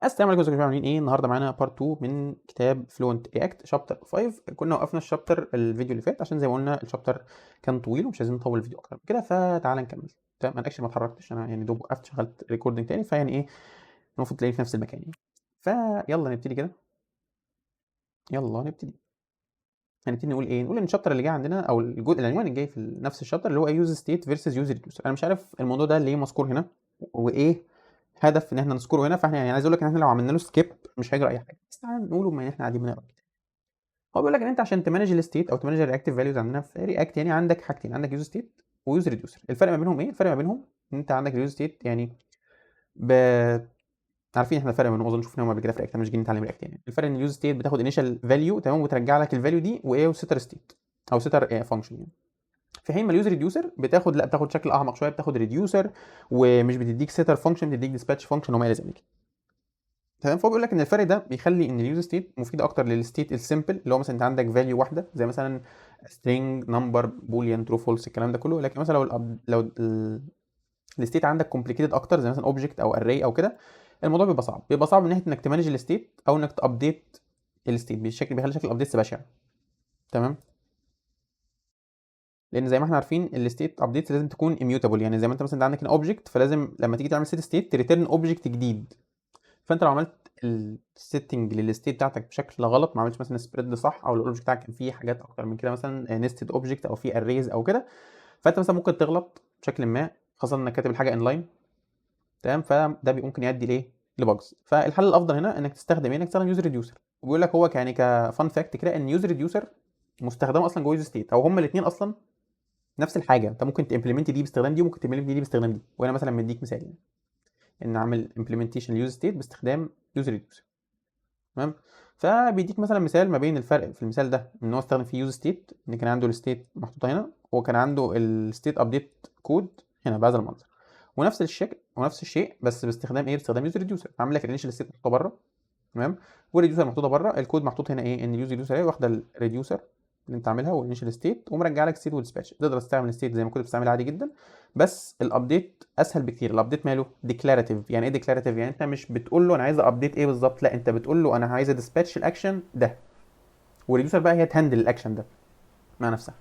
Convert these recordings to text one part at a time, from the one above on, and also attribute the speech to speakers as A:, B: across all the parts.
A: السلام عليكم، ازيكم يا جماعه؟ عاملين ايه؟ النهارده معانا بارت 2 من كتاب فلوينت رياكت شابتر 5. كنا وقفنا الشابتر الفيديو اللي فات عشان زي ما قلنا الشابتر كان طويل ومش عايزين نطول الفيديو اكتر من كده، فتعالى نكمل. تمام، انا اكشلي ما اتحركتش، انا يعني دوب وقفت شغلت ريكوردنج تاني، فيعني ايه المفروض تلاقيني في نفس المكان يعني. فيلا نبتدي كده، يلا نبتدي. هنبتدي نقول ايه؟ نقول ان الشابتر اللي جاي عندنا او الجزء العنوان الجاي في نفس الشابتر اللي هو يوز ستيت فيرسز يوز ريديوسر. انا مش عارف الموضوع ده ليه مذكور هنا وايه هدف ان احنا نذكره هنا، فاحنا يعني عايز اقول لك ان احنا لو عملنا له سكيب مش هيجرى اي حاجه، بس تعالى نقوله بما ان احنا قاعدين بنقرا. هو بيقول لك ان انت عشان تمانج الستيت او تمانج الرياكتيف فاليوز عندنا في رياكت يعني عندك حاجتين، عندك يوز ستيت ويوز ريديوسر. الفرق ما بينهم ايه؟ الفرق ما بينهم ان انت عندك اليوز ستيت يعني ب... عارفين احنا الفرق بينهم، اظن شفناهم قبل كده في رياكت، مش جايين نتعلم رياكت يعني. الفرق ان اليوز ستيت بتاخد انيشال فاليو تمام وترجع لك الفاليو دي وايه وستر ستيت او ستر فانكشن يعني. في حين ما اليوز ريديوسر بتاخد شكل اعمق شويه، بتاخد ريديوسر ومش بتديك ستر فانكشن، بتديك ديسباتش فانكشن وما الى ذلك. تمام، فهو بيقول لك ان الفرق ده بيخلي ان اليوز ستيت مفيد اكتر للستيت السيمبل اللي هو مثلا انت عندك فاليو واحده زي مثلا string نمبر بوليان ترو فولس الكلام ده كله. لكن مثلا لو الستيت عندك كومبليكيتد اكتر زي مثلا اوبجكت او اري او كده، الموضوع بيبقى صعب من ناحيه انك تمانج الستيت او انك تابديت الستيت بشكل بيخلي شكل الابديتس بشع. تمام، لان زي ما احنا عارفين الستيت ابديتس لازم تكون immutable، يعني زي ما انت مثلا عندك اوبجكت فلازم لما تيجي تعمل ستيت تريتيرن اوبجكت جديد. فانت لو عملت السيتنج للستيت بتاعتك بشكل غلط، ما عملتش مثلا سبريد صح، او الاوبجكت بتاعك كان فيه حاجات اكتر من كده مثلا نستد اوبجكت او فيه اريز او كده، فانت مثلا ممكن تغلط بشكل ما، خاصه انك كاتب الحاجه انلاين. تمام، فده ممكن يؤدي لايه؟ لبجز. فالحل الافضل هنا انك تستخدم ايه؟ انك تستخدم يوزر ريديوسر. وبيقول لك هو يعني كفان فاكت كده ان يوزر ريديوسر مستخدمه اصلا جوه يوزر ستيت، او هما الاثنين اصلا نفس الحاجه. انت ممكن تمبلمنت دي باستخدام دي وممكن تمبلمنت دي باستخدام دي، وانا مثلا مديك مثال يعني ان اعمل امبلمنتيشن ليوزر ستيت باستخدام يوزر ريديوسر. تمام، فبيديك مثلا مثال ما بين الفرق في المثال ده ان هو استخدم فيه يوز ستيت، ان كان عنده الستيت محطوطه هنا وكان عنده الستيت ابديت كود هنا بهذا المنظر، ونفس الشكل ونفس الشيء بس باستخدام ايه؟ باستخدام يوز ريديوسر. عامل لك الانيشال ستيت محطوطه بره، تمام، والريديوسر محطوطه بره، الكود محطوط هنا ايه؟ ان اليوز ريديوسر ايه واخده الريديوسر اللي انت عاملها والانيشال ستيت ومرجع لك ستيت وديسباتش. تقدر تستعمل الستيت زي ما كنت بتستعملها عادي جدا، بس الابديت اسهل بكتير. الابديت ماله ديكلاراتيف. يعني ايه ديكلاراتيف؟ يعني انت مش بتقول له انا عايز ابديت ايه بالظبط، لا انت بتقول له انا عايز ديسباتش الاكشن ده، والريديوسر بقى هي تهندل الاكشن ده مع نفسها.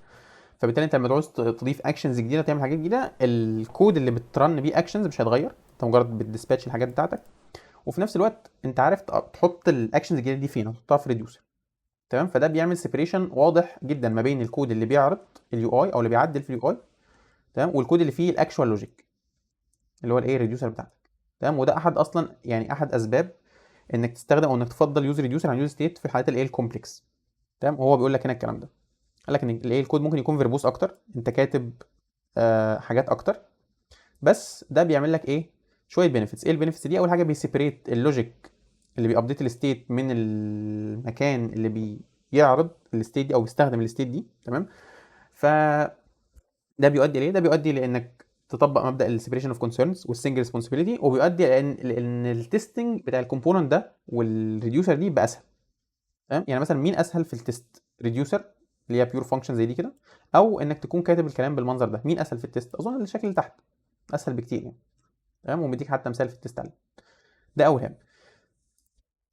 A: فبالتالي انت لما تعوز تضيف اكشنز جديده تعمل حاجات جديده، الكود اللي بترن بيه اكشنز مش هيتغير، انت مجرد بتديسباتش الحاجات بتاعتك، وفي نفس الوقت انت عارف تحط الاكشنز الجديده دي فين، هتحطها في ريديوسر. تمام، فده بيعمل سيبريشن واضح جدا ما بين الكود اللي بيعرض اليو اي او اللي بيعدل في اليو اي، تمام، والكود اللي فيه الاكشوال لوجيك اللي هو الايه ريديوسر بتاعتك. تمام، وده احد اصلا يعني احد اسباب انك تستخدم او انك تفضل يوز ريديوسر عن يوز ستيت في الحالات الايه الكومبلكس. تمام، وهو بيقول لك هنا الكلام ده، قال لك ان الايه الكود ممكن يكون فيربوس اكتر، انت كاتب حاجات اكتر، بس ده بيعمل لك ايه؟ شويه بينيفيتس. ايه البينيفيتس دي؟ اول حاجه بيسيبريت اللوجيك اللي بيابديت الستيت من المكان اللي بيعرض الستيت دي او بيستخدم الستيت دي. تمام، ف ده بيؤدي ليه؟ ده بيؤدي لانك تطبق مبدا السيبريشن اوف كونسيرنز والسنجل ريسبونسبيلتي، وبيؤدي لان التستنج بتاع الكومبوننت ده والريديوسر دي بقى اسهل. تمام، يعني مثلا مين اسهل في التست؟ ريديوسر اللي هي بيور فانكشن زي دي كده، او انك تكون كاتب الكلام بالمنظر ده؟ مين اسهل في التست؟ اظن الشكل اللي تحت اسهل بكتير يعني. تمام، ومديك حتى مثال في التست عليه. ده اول هام.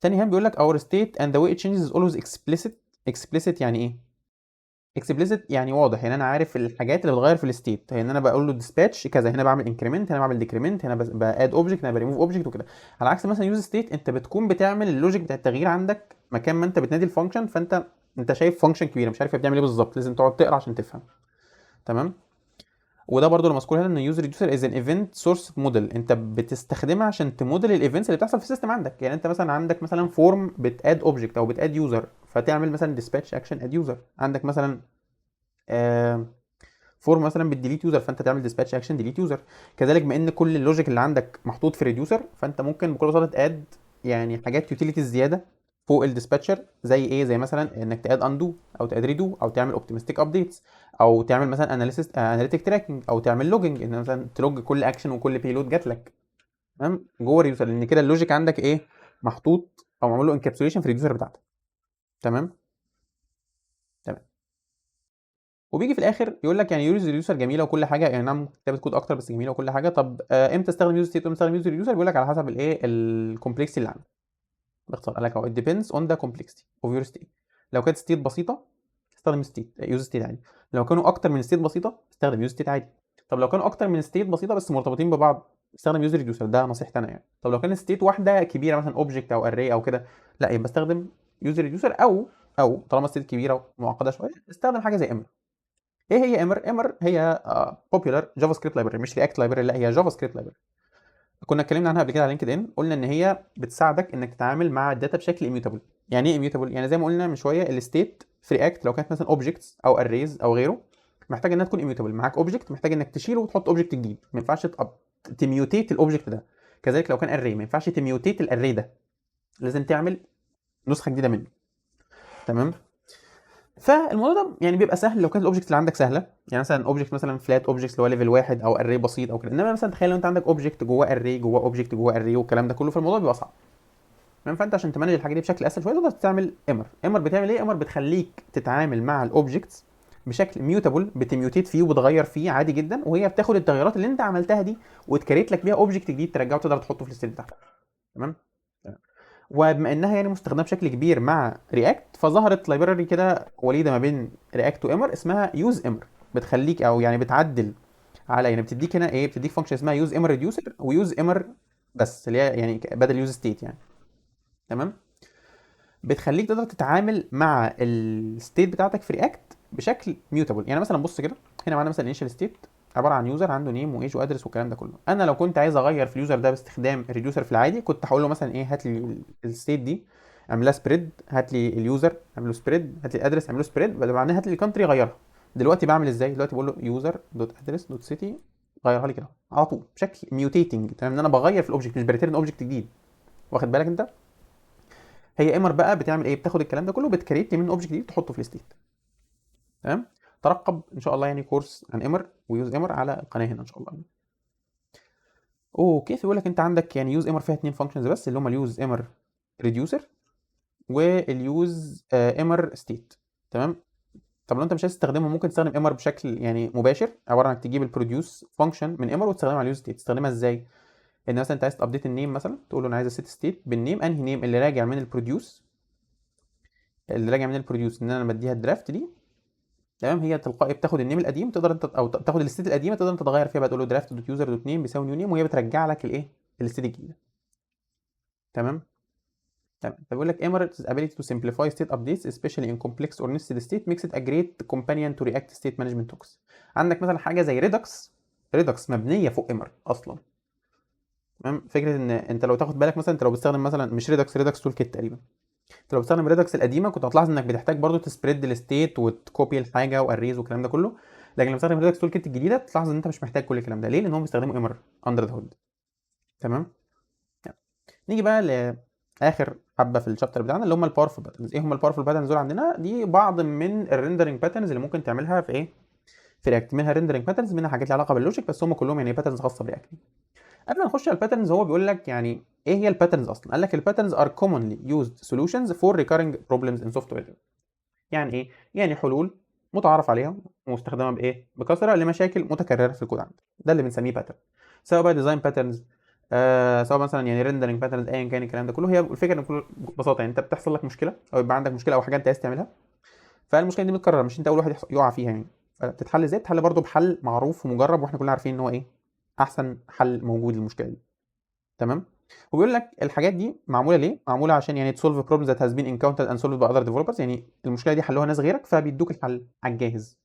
A: تاني هام بيقول لك our state and the way it changes is always explicit. explicit يعني ايه؟ explicit يعني واضح، يعني انا عارف الحاجات اللي بتغير في الستيت، يعني انا بقول له dispatch كذا، هنا بعمل increment، هنا بعمل decrement، هنا باد اوبجكت، هنا بريموف اوبجكت وكده. على عكس مثلا يوز ستيت انت بتكون بتعمل اللوجيك بتاع التغيير عندك مكان ما انت بتنادي الفانكشن، فانت شايف فانكشن كبيره مش عارف هي بتعمل ايه بالظبط، لازم تقعد تقرا عشان تفهم. تمام، وده برضو اللي مذكور هنا ان يوز ريديوسر از ان ايفنت سورس موديل، انت بتستخدمها عشان تموديل الايفنتس اللي بتحصل في السيستم عندك. يعني انت مثلا عندك مثلا فورم بتاد اوبجكت او بتاد يوزر، فتعمل مثلا ديسباتش اكشن اد يوزر. عندك مثلا فورم مثلا بتديليت يوزر، فانت تعمل ديسباتش اكشن ديليت يوزر. كذلك بما ان كل اللوجيك اللي عندك محطوط في ريديوسر، فانت ممكن بكل بساطه تاد يعني حاجات يوتيليتيز زياده فوق الديسباتشر، زي ايه؟ زي مثلا انك تاد اندو او تاد ريدو او تعمل اوبتيمستيك ابديتس، او تعمل مثلا اناليتيك تراكنج، او تعمل لوجنج ان مثلا تلوج كل اكشن وكل بيلود جات لك. تمام، جوه الريديوسر، لان كده اللوجيك عندك ايه؟ محطوط او معمول له انكابسوليشن في الريديوسر بتاعتك. تمام، تمام. وبيجي في الاخر يقول لك يعني يوز ريديوسر جميله وكل حاجه، يعني نعم كتابه كود اكتر بس جميله وكل حاجه. طب امتى استخدم يوز ستيت وامتى استخدم يوز ريديوسر؟ بيقول لك على حسب الايه الكومبلكسيتي اللي عندك. باختصار قال لك اهو it depends on the complexity of your state. لو كانت ستيت بسيطه استخدم يوز ستيت عادي. لو كانوا اكتر من ستيت بسيطه استخدم يوز ستيت عادي. طب لو كانوا اكتر من ستيت بسيطه بس مرتبطين ببعض استخدم يوز ريديوسر، ده نصيحتي انا يعني. طب لو كانت ستيت واحده كبيره مثلا اوبجكت او اري او كده، لا يبقى استخدم يوز ريديوسر، او طالما ستيت كبيره ومعقده شويه استخدم حاجه زي امر. ايه هي امر؟ امر هي بوبيلر جافا سكريبت لايبرري، مش رياكت لايبرري، لا هي جافا سكريبت لايبرري. كنا اتكلمنا عنها قبل كده على لينكد ان، قلنا ان هي بتساعدك انك تتعامل مع الداتا بشكل اميوتابل. يعني ايه اميوتابل؟ يعني زي ما قلنا من شويه الستيت في رياكت لو كانت مثلا اوبجكتس او اريز او غيره محتاج انها تكون اميوتابل. معاك اوبجكت محتاج انك تشيله وتحط اوبجكت جديد، ما ينفعش تميوتيت الاوبجكت ده. كذلك لو كان اري ما ينفعش تميوتيت الاري ده، لازم تعمل نسخه جديده منه. تمام. فالموضوع ده يعني بيبقى سهل لو كانت الاوبجكت اللي عندك سهله، يعني مثلا اوبجكت مثلا فلات اوبجكت اللي هو ليفل واحد او اري بسيط او كده. انما مثلا تخيل لو انت عندك اوبجكت جواه اري جواه اوبجكت جواه اري والكلام ده كله، فالموضوع بيبقى صعب. تمام. فانت عشان تمانج الحاجه دي بشكل اسهل شويه تقدر تعمل امر. امر بتعمل ايه؟ امر بتخليك تتعامل مع الاوبجكتس بشكل ميوتابل، بتميوتيت فيه وبتغير فيه عادي جدا، وهي بتاخد التغيرات اللي انت عملتها دي وتكريت لك بيها اوبجكت جديد ترجعه تقدر تحطه في الستيت بتاعتك. تمام. وبما انها يعني مستخدمه بشكل كبير مع رياكت، فظهرت لايبراري كده وليده ما بين رياكت وامر اسمها يوز امر، بتخليك او يعني بتعدل على، يعني بتديك هنا ايه، بتديك فانكشن اسمها يوز امر ريديوسر ويوز امر بس، اللي هي يعني بدل يوز ستيت يعني. تمام. بتخليك تقدر تتعامل مع الستيت بتاعتك في رياكت بشكل ميوتابل. يعني مثلا بص كده، هنا معانا مثلا انيشال ستيت عباره عن يوزر عنده نيم وايج وادرس والكلام ده كله. انا لو كنت عايز اغير في اليوزر ده باستخدام الريديوسر في العادي، كنت هقول له مثلا ايه، هات لي الستيت دي اعملها سبريد، هات لي اليوزر اعمله سبريد، هات لي الادرس اعمله سبريد، بدل معناها هات لي الكونتري غيرها. دلوقتي بعمل ازاي؟ دلوقتي بقول له يوزر دوت ادرس دوت سيتي غيرها لي كده على طول بشكل ميوتيتنج. تمام. ان انا بغير في الاوبجكت مش بريتيرن اوبجكت جديد. واخد بالك انت؟ هي امر بقى بتعمل ايه؟ بتاخد الكلام ده كله بتكريت من اوبجكت جديد تحطه في الستيت. تمام. ترقب ان شاء الله يعني كورس عن امر ويوز امر على القناه هنا ان شاء الله. اوكي. يقول لك انت عندك يعني يوز امر فيها اتنين فانكشنز بس، اللي هم اليوز امر ريديوسر واليوز امر ستيت. تمام. طب لو انت مش عايز تستخدمهم ممكن تستخدم امر بشكل يعني مباشر، عباره عن انك تجيب البروديوس فانكشن من امر وتستخدمها على اليوز ستيت. تستخدمها ازاي؟ ان مثلا انت عايز تابديت النيم، مثلا تقول له انا عايز اسيت ستيت بالنيم، انهي نيم اللي راجع من البروديوس، اللي راجع من البروديوس ان انا بديها الدرافت دي. تمام. هي تلقائي بتاخد النيم القديم تقدر انت، او تاخد الستيت القديمه تقدر انت تغير فيها بقى، تقول له درافت دوت يوزر دوت نيم بيساوي نيو نيم، وهي بترجع لك الايه، الستيت الجديده. تمام. تمام. فبيقول لك Emirates ability to simplify state updates especially in complex or nested state makes it a great companion to React state management hooks. عندك مثلا حاجه زي ريدكس. ريدكس مبنيه فوق امر اصلا. تمام. فكره ان انت لو تاخد بالك مثلا، انت لو بتستخدم مثلا مش ريدكس، ريدكس تول كيت تقريبا، انت لو بتستخدم ريدكس القديمه كنت هتلاحظ انك بتحتاج برضو تسبريد الستيت وتكوبي الحاجه واريز والكلام ده كله. لكن لما بتستخدم ريدكس تول كيت الجديده تلاحظ ان انت مش محتاج كل الكلام ده. ليه؟ لان هم بيستخدموا امر اندر ذا هود. تمام. يعني. نيجي بقى لاخر حبه في الشابتر بتاعنا اللي هم الباورفul باترنز. ايه هم الباورفul باترنز دول؟ عندنا دي بعض من الريندرنج باترنز اللي ممكن تعملها في ايه، في رياكت. منها ريندرنج باترنز، منها حاجات ليها علاقه باللوجيك، بس هم كلهم يعني باترنز خاصه برياكت. قبل ما نخش على الباترنز هو بيقول لك يعني ايه هي الباترنز اصلا. قال لك الباترنز are commonly used solutions for recurring problems in software. يعني ايه؟ يعني حلول متعارف عليها ومستخدمه بايه، بكثره لمشاكل متكرره في الكود عندك، ده اللي بنسميه باترن. سواء بقى ديزاين باترنز، سواء مثلا يعني ريندرنج باترنز، ايا كان الكلام ده كله. هي الفكره ان بكل بساطه يعني انت بتحصل لك مشكله او يبقى عندك مشكله او حاجه انت عايز تعملها، فالمشكله دي متكرره، مش انت اول واحد يقع فيها يعني. فبتتحل ازاي؟ بتتحل برضه بحل معروف ومجرب، واحنا كلنا عارفين ان هو ايه، احسن حل موجود للمشكله دي. تمام. وبيقول لك الحاجات دي معموله ليه؟ معموله عشان يعني تسولف بروبلمز ذات هاز بين انكاونترد اند سولفد باي اذر ديفلوبرز. يعني المشكله دي حلوها ناس غيرك فبيدوك الحل على الجاهز.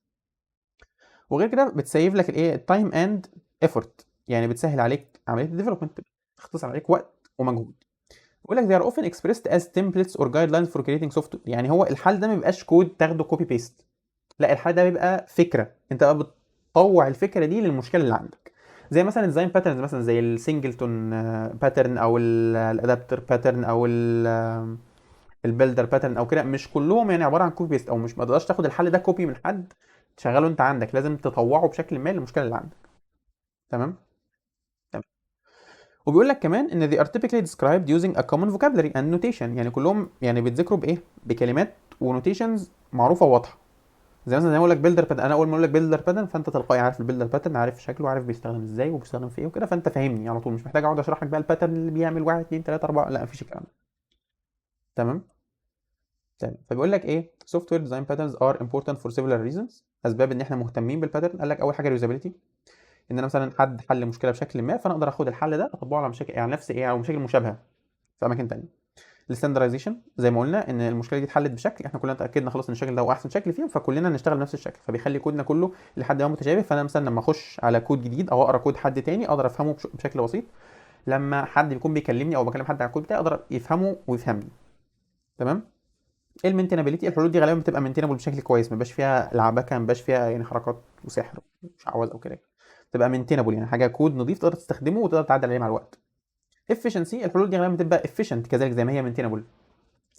A: وغير كده بتسيف لك الايه، التايم اند ايفورت، يعني بتسهل عليك عمليه الديفلوبمنت، تختصر عليك وقت ومجهود. بيقول لك they are often expressed as templates or guidelines for creating software. يعني هو الحل ده ما بيبقاش كود تاخده كوبي بيست، لا الحل ده بيبقى فكره، انت بقى بتطوع الفكره دي للمشكله اللي عندك. زي مثلا الديزاين باترنز، مثلا زي السنجلتون باترن او الادابتر باترن او البيلدر باترن او كده، مش كلهم يعني عباره عن كوبي بيست، او مش ما تقدرش تاخد الحل ده كوبي من حد تشغله انت عندك، لازم تطوعه بشكل ما للمشكله اللي عندك. تمام. تمام. وبيقول لك كمان ان they are typically described using a common vocabulary and notation. يعني كلهم يعني بيتذكروا بايه، بكلمات ونوتيشنز معروفه وواضحه. زي مثلا زي ما اقول لك بيلدر باترن، انا اول ما اقول لك بيلدر باترن فانت تلقائي عارف البيلدر باترن، عارف شكله، عارف بيستخدم ازاي وبيستخدم في ايه وكده، فانت فاهمني على طول، مش محتاج اقعد اشرح لك بقى الباترن اللي بيعمل 1 2 3 4، لا مفيش الكلام ده. تمام. فبيقول لك ايه سوفت وير ديزاين باترنز ار امبورتنت فور سيفرال ريزونز. اسباب ان احنا مهتمين بالباترن، قال لك اول حاجه اليوزابيلتي، ان انا مثلا حد حل مشكله بشكل ما، فانا اقدر اخد الحل ده اطبقه على مشاكل يعني نفس ايه او مشاكل مشابهه في اماكن تانية. الستاندرايزيشن زي ما قلنا ان المشكله دي اتحلت بشكل احنا كلنا اتاكدنا خلاص ان الشكل ده هو احسن شكل فيهم، فكلنا نشتغل بنفس الشكل، فبيخلي كودنا كله لحد ما متشابه. فانا مثلا لما اخش على كود جديد او اقرا كود حد تاني اقدر افهمه بشكل بسيط. لما حد بيكون بيكلمني او بكلم حد على الكود بتاعي اقدر يفهمه ويفهمني. تمام. المينتينابيلتي الحلول دي غالبا بتبقى مينتينابل بشكل كويس، ما بيبقاش فيها لعبكه، ما بيبقاش فيها يعني حركات وسحر وشعوذه او كده، تبقى مينتينابل يعني حاجه كود نظيف تقدر تستخدمه وتقدر تعدل عليه مع الوقت. efficiency الحلول دي غالبا بتبقى efficient كذلك زي ما هي مينتينابل.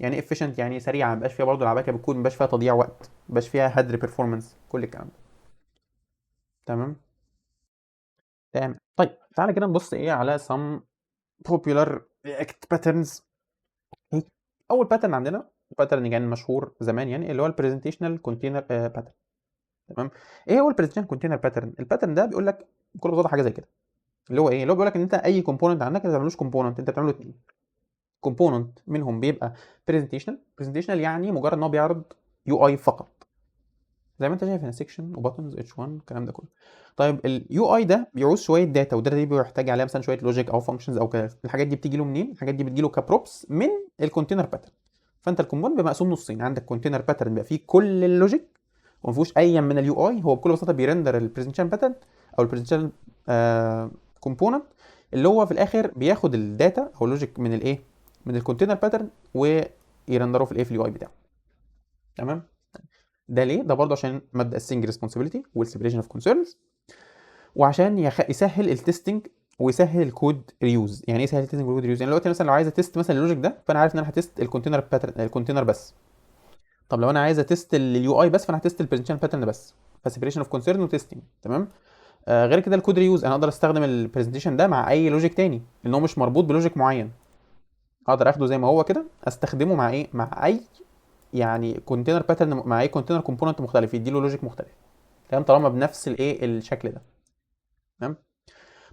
A: يعني efficient يعني سريعه، ما بيبقاش فيها برضه لعبكه بالكود، ما بيبقاش فيها تضييع وقت، ما بيبقاش فيها هدر بيرفورمانس، كل الكلام ده. تمام. تمام. طيب تعالى كده نبص ايه على some popular React patterns. اول باترن عندنا باترن كان مشهور زمان يعني اللي هو البرزنتيشنال كونتينر باترن. تمام. ايه هو البرزنتيشن كونتينر باترن؟ الباترن ده بيقول لك بكل بساطه حاجه زي كده، اللي هو ايه، اللي هو بيقول لك ان انت اي كومبوننت عندك انت ما بتعملوش كومبوننت، انت بتعمله اتنين. كومبوننت منهم بيبقى برزنتيشنال يعني مجرد ان هو بيعرض يو اي فقط، زي ما انت شايف هنا سيكشن وباتنز اتش 1 الكلام ده كله. طيب اليو اي ده بيعوز شويه داتا، والداتا دي بيحتاج عليها مثلا شويه لوجيك او فانكشنز او كده. الحاجات دي بتيجي له منين؟ الحاجات دي بتجي له كبروبس من الكونتينر باترن. فانت الكومبوننت بيبقى مقسوم نصين، عندك كونتينر باترن بيبقى فيه كل اللوجيك وما فيهوش اي من اليو اي، هو بكل بساطه بيرندر البرزنتيشن باترن او البرزنتيشن كومبوننت اللي هو في الاخر بياخد الداتا او اللوجيك من الايه، من الكونتينر باترن ويرندره في الايه في اليو اي بتاعه. تمام. ده ليه؟ ده برضه عشان مبدا السنج ريسبونسبيلتي والسيبريشن اوف كونسيرنز، وعشان يسهل التستنج ويسهل الكود ريوز. يعني ايه يسهل التستنج والكود ريوز؟ يعني دلوقتي مثلا لو عايز اتست مثلا اللوجيك ده، فانا عارف ان انا هتست الكونتينر باترن الكونتينر بس. طب لو انا عايز اتست اليو اي بس، فانا هتست البرزنتيشن باترن بس. فسيبريشن اوف كونسيرن وتستنج. تمام. غير كده الكود ريوز انا اقدر استخدم البرزنتيشن ده مع اي لوجيك تاني لان هو مش مربوط بلوجيك معين، اقدر اخده زي ما هو كده استخدمه مع ايه، مع اي يعني كونتينر باترن، مع اي كونتينر كومبوننت مختلف يديله لوجيك مختلف. تمام. طالما بنفس الايه الشكل ده. تمام.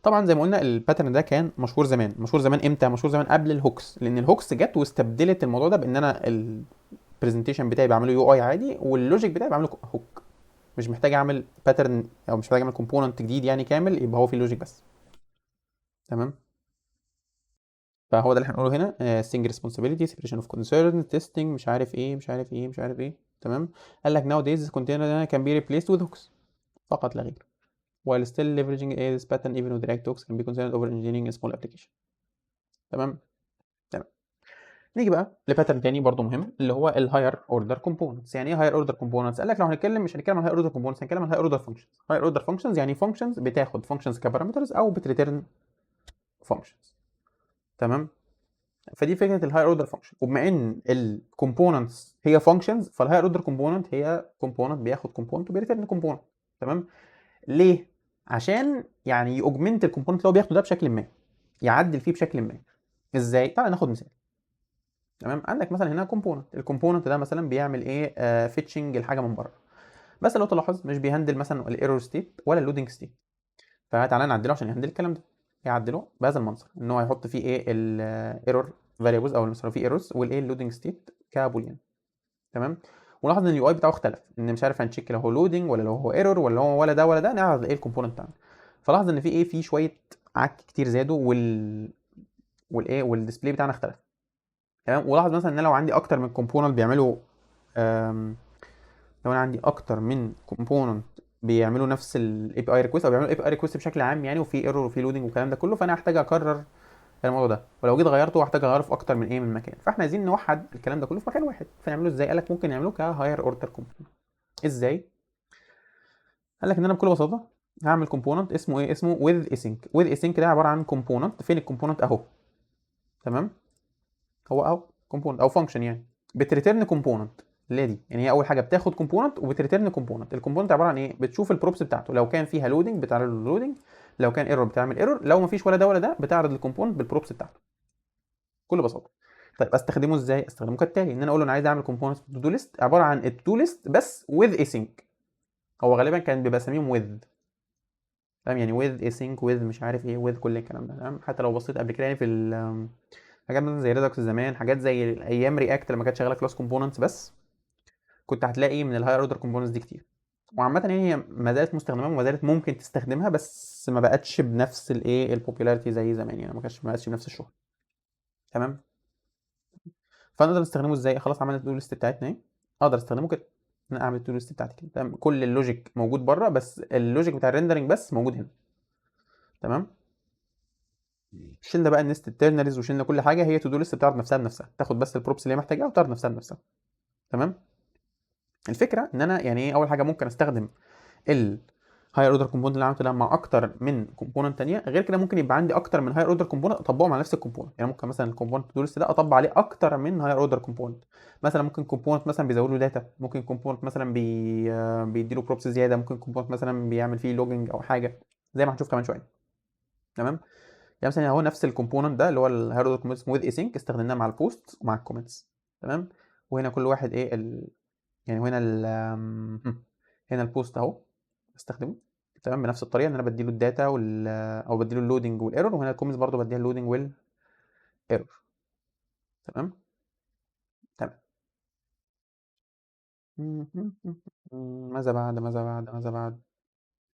A: طبعا زي ما قلنا الباترن ده كان مشهور زمان. مشهور زمان امتى؟ مشهور زمان قبل الهوكس، لان الهوكس جت واستبدلت الموضوع ده بان انا البرزنتيشن بتاعي بعمله يو اي عادي واللوجيك بتاعي بعمله هوك، مش محتاج اعمل باترن او مش محتاج اعمل كومبوننت جديد يعني كامل يبقى هو فيه لوجيك بس. تمام. فهو ده اللي احنا بنقوله هنا سنج ريسبونسابيلتي سيبريشن اوف كونسيرن تيستنج مش عارف ايه مش عارف ايه مش عارف ايه. تمام. قال لك nowadays container can be replaced with hooks فقط لا غير while still leveraging this pattern even with React hooks can be considered over engineering a small application. تمام. تمام. نيجي بقى لباترن تاني برضو مهم اللي هو الهاير اوردر كومبوننتس. يعني ايه هاير اوردر كومبوننتس؟ قال لك لو هنتكلم مش هنتكلم عن هاير اوردر كومبوننتس، هنتكلم عن هاير اوردر فانكشنز. هاير اوردر فانكشنز يعني فانكشنز بتاخد فانكشنز كبارامترز او بتريتيرن فانكشنز. تمام. فدي فكره الهاير اوردر فانكشن. وبما ان الكومبوننتس هي فانكشنز فالهاير اوردر كومبوننت هي كومبوننت بياخد كومبوننت وبيريتيرن كومبوننت. تمام. ليه؟ عشان يعني يوجمنت الكومبوننت اللي هو بياخده ده بشكل ما، يعدل فيه بشكل ما. ازاي؟ تعال ناخد مثال. تمام. عندك مثلا هنا كومبوننت، الكومبوننت ده مثلا بيعمل ايه فيتشنج الحاجه من بره، بس لو تلاحظ مش بيهندل مثلا الايرور ستيت ولا اللودنج ستيت. فتعالى نعدله عشان يهندل الكلام ده. يعدله بهذا المنظر ان هو يحط فيه ايه الايرور فاريبلز او مثلا فيه ايرورز والايه اللودنج ستيت كبوليان. تمام. ولاحظ ان اليو اي بتاعه اختلف، ان مش عارف هنشيك لو هو لودنج ولا لو هو ايرور ولا هو ولا ده ولا ده، نعرض ايه الكومبوننت بتاعنا. فلاحظ ان في ايه، في شويه عك كتير زادوا والايه والديسبلاي بتاعنا اختلف. تمام. ولاحظ مثلا ان أنا لو عندي اكتر من كومبوننت بيعملوا لو انا عندي اكتر من كومبوننت بيعملوا نفس الاي بي اي ريكوست او بيعملوا اي بي اي ريكوست بشكل عام يعني، وفي ايرور وفي لودنج والكلام ده كله، فانا هحتاج اكرر الموضوع ده، ولو جيت غيرته هحتاج اغيره في اكتر من ايه من مكان. فاحنا عايزين نوحد الكلام ده كله في مكان واحد، فنعمله ازاي؟ قال لك ممكن نعمله كهاير اوردر كومبوننت. ازاي؟ قال لك ان انا بكل بساطه هعمل كومبوننت اسمه ايه، اسمه with async. with async ده عباره عن كومبوننت. فين الكومبوننت؟ اهو. تمام. هو اهو كومبوننت او فانكشن يعني بتريتيرن كومبوننت. اللي هي دي يعني هي اول حاجه بتاخد كومبوننت وبتريتيرن كومبوننت. الكومبوننت عباره عن ايه؟ بتشوف البروبس بتاعته، لو كان فيها لودنج بتعرض له لودنج، لو كان ايرور بتعمل ايرور، لو مفيش ولا ده ولا ده بتعرض الكومبوننت بالبروبس بتاعته بكل بساطه. طيب استخدمه ازاي؟ استخدمه كالتالي ان انا اقول له انا عايز اعمل كومبوننت تو دو ليست عباره عن التو ليست بس with async. هو غالبا كان بيبقى سميهم with. تمام. يعني with async with مش عارف ايه with كل الكلام ده. تمام. حتى لو بصيت قبل كده يعني في حاجات مثلا زي ريدكس زمان، حاجات زي ايام رياكت لما كانت شغاله كلاس كومبوننتس بس، كنت هتلاقي من الهاير اوردر كومبوننتس دي كتير. وعامة يعني هي ما زالت مستخدمة وما زالت ممكن تستخدمها، بس ما بقتش بنفس الايه البوبيلاريتي زي زمان، يعني ما بقتش بنفس الشهرة. تمام. فنقدر نستخدمه ازاي؟ خلاص عملنا التو ليست بتاعتنا اهي، اقدر استخدمه كده. انا اعمل التو ليست بتاعتي كده، تمام. كل اللوجيك موجود بره، بس اللوجيك بتاع الريندرنج بس موجود هنا. تمام. شلنا بقى النست الترناليز وشلنا كل حاجه، هي تو دو ليست بتعرض نفسها بنفسها، تاخد بس البروبس اللي هي محتاجاها وتعرض نفسها بنفسها. تمام. الفكره ان انا يعني ايه، اول حاجه ممكن استخدم الهاير اوردر كومبوننت اللي عملته ده مع اكتر من كومبوننت ثانيه. غير كده ممكن يبقى عندي اكتر من هاير اوردر كومبوننت اطبقهم على نفس الكومبوننت. يعني ممكن مثلا الكومبوننت دول ده اطبق عليه اكتر من هاير اوردر كومبوننت. مثلا ممكن كومبوننت مثلا بيزود له داتا، ممكن كومبوننت مثلا بيدي له بروبس زياده، ممكن كومبوننت مثلا بيعمل فيه لوجينج او حاجه، زي ما هنشوف كمان شويه. تمام. يعني مثلا هو نفس الكومبوننت ده اللي هو الهاير اوردر كومبوننت اسمه ويز اسync، استخدمناه مع البوست ومع الكومنتس. تمام. وهنا كل واحد ايه يعني هنا هنا البوست اهو استخدمه تمام بنفس الطريقه، ان انا بديله الداتا او بديله اللودنج والايرور، وهنا الكومنتس برضو بديها اللودنج والايرور. تمام. تمام. ماذا بعد.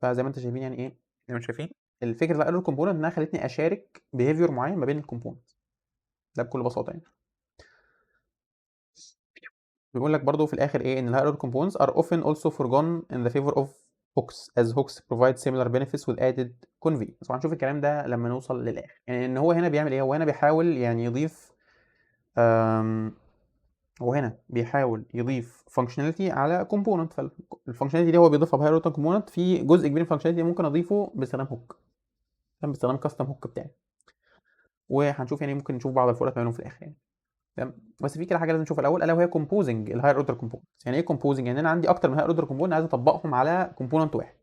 A: فزي ما انتم شايفين يعني ايه، زي ما انتم شايفين الفكره اللي الايرور كومبوننت انها خلتني اشارك بيهيفير معين ما بين الكومبوننت ده بكل بساطه يعني. بيقول لك برضو في الاخر ايه، ان الهاير components are often also forgone in the favor of hooks as hooks provide similar benefits with added convenience. وهنشوف الكلام ده لما نوصل للاخر. يعني ان هو هنا بيعمل ايه، هو هنا بيحاول يعني يضيف هو هنا بيحاول يضيف فانكشناليتي على كومبوننت، فالفانكشناليتي دي هو بيضيفها بهاير كومبوننت. في جزء كبير من الفانكشناليتي ممكن اضيفه باستخدام هوك، باستخدام كاستم هوك بتاعي. وهنشوف يعني ممكن نشوف بعض الفروقات ما بينهم في الاخر يعني. تمام. بس في كده حاجه لازم نشوفها الاول، الا وهي كومبوزنج الهاير اوردر كومبوننت. يعني ايه كومبوزنج؟ يعني انا عندي اكتر من هاير اوردر كومبوننت عايز اطبقهم على كومبوننت واحد.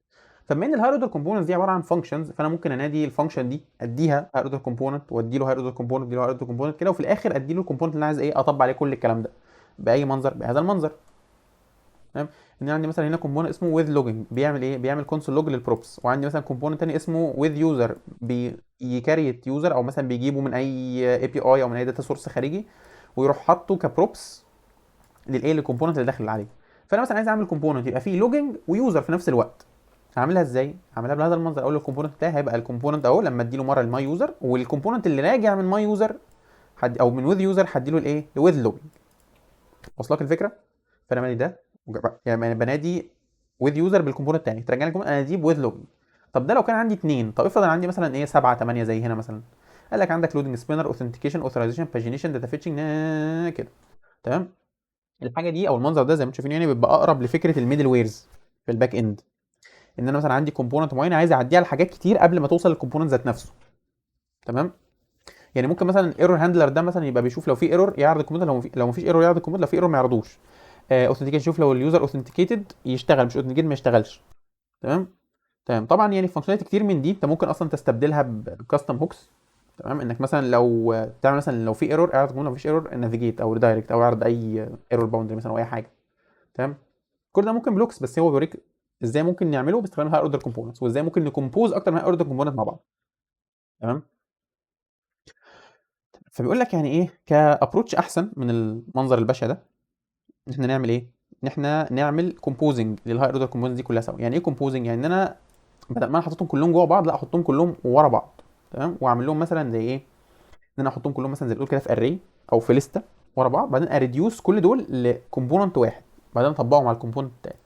A: فبما ان الهاير اوردر كومبوننت دي عباره عن فانكشنز، فانا ممكن انادي الفانكشن دي اديها هاير اوردر كومبوننت، وادي له هاير اوردر كومبوننت، ادي له هاير اوردر كومبوننت كده، وفي الاخر ادي له الكومبوننت اللي انا عايز ايه اطبق عليه كل الكلام ده باي منظر، بهذا المنظر. تمام. ان عندي مثلا هنا كومبوننت اسمه ويز لوجينج، بيعمل ايه، بيعمل كونسول لوج للبروبس. وعندي مثلا كومبوننت تاني اسمه ويز يوزر، بيكريت يوزر، او مثلا بيجيبه من اي اي بي اي او من اي داتا سورس خارجي، ويروح حاطه كبروبس للايه للكومبوننت اللي داخل عليه. فانا مثلا عايز اعمل كومبوننت يبقى فيه لوجينج ويوزر في نفس الوقت. هعملها ازاي؟ هعملها بهذا المنظر. اقول الكومبوننت بتاعي هيبقى الكومبوننت اهو، لما اديله مره الماي يوزر، والكومبوننت اللي راجع من ماي يوزر او من ويز يوزر هديله الايه الويز لوجينج. واصلك الفكره؟ فانا مالي ده يعني بنادي ويز يوزر بالكومبوننت الثاني، ترجع لي الكومبوننت انا دي بويز لوجينج. طب ده لو كان عندي اثنين، طب افرض انا عندي مثلا ايه 7 8 زي هنا مثلا. قال لك عندك لودنج سبينر، اوثنتيكيشن، اوثرايزيشن، باجينيشن، داتا فيتشنج كده. تمام. الحاجه دي او المنظر ده زي ما انتم شايفين يعني بيبقى اقرب لفكره الميدل ويرز في الباك اند. ان انا مثلا عندي كومبوننت معين عايز اعديها على حاجات كتير قبل ما توصل للكومبوننت ذات نفسه. تمام. يعني ممكن مثلا الايرور هاندلر ده مثلا يبقى بيشوف لو في ايرور يعرض الكومبوننت، لو مفيش ايرور يعرض الكومبوننت، لو في ايرور ما يعرضوش. اوثنتيكيشن شوف لو اليوزر اوثنتيكيتد يشتغل، مش اوثنتيكيتد ما يشتغلش. تمام. تمام. طبعا يعني فانكشناليتي كتير من دي انت ممكن اصلا تستبدلها بكاستم هوكس. تمام. انك مثلا لو تعمل مثلا لو في ايرور اعرض الكومبوننت، لو مفيش ايرور نافيجيت او ريدايركت او اعرض اي ايرور باوندري مثلا او اي حاجه. تمام. كل ده ممكن بلوكس، بس هو بيوريك ازاي ممكن نعمله باستخدام هاير اوردر كومبوننتس، وازاي ممكن نكمبوز اكتر من هاير اوردر كومبوننت مع بعض. تمام. فبيقول لك يعني ايه كابروتش احسن من المنظر البشع ده، ان احنا نعمل ايه، ان احنا نعمل كومبوزنج للهاير اوردر كومبوننتس دي كلها سوا. يعني ايه كومبوزنج؟ يعني ان انا بدل ما انا حاططهم كلهم جوه بعض، لا احطهم كلهم ورا بعض. تمام. واعمل لهم مثلا زي ايه، ان انا احطهم كلهم مثلا زي بتقول كده في اري او في لسته ورا بعض، بعدين اريديوس كل دول لكومبوننت واحد، بعدين اطبقهم على الكومبوننت التاني.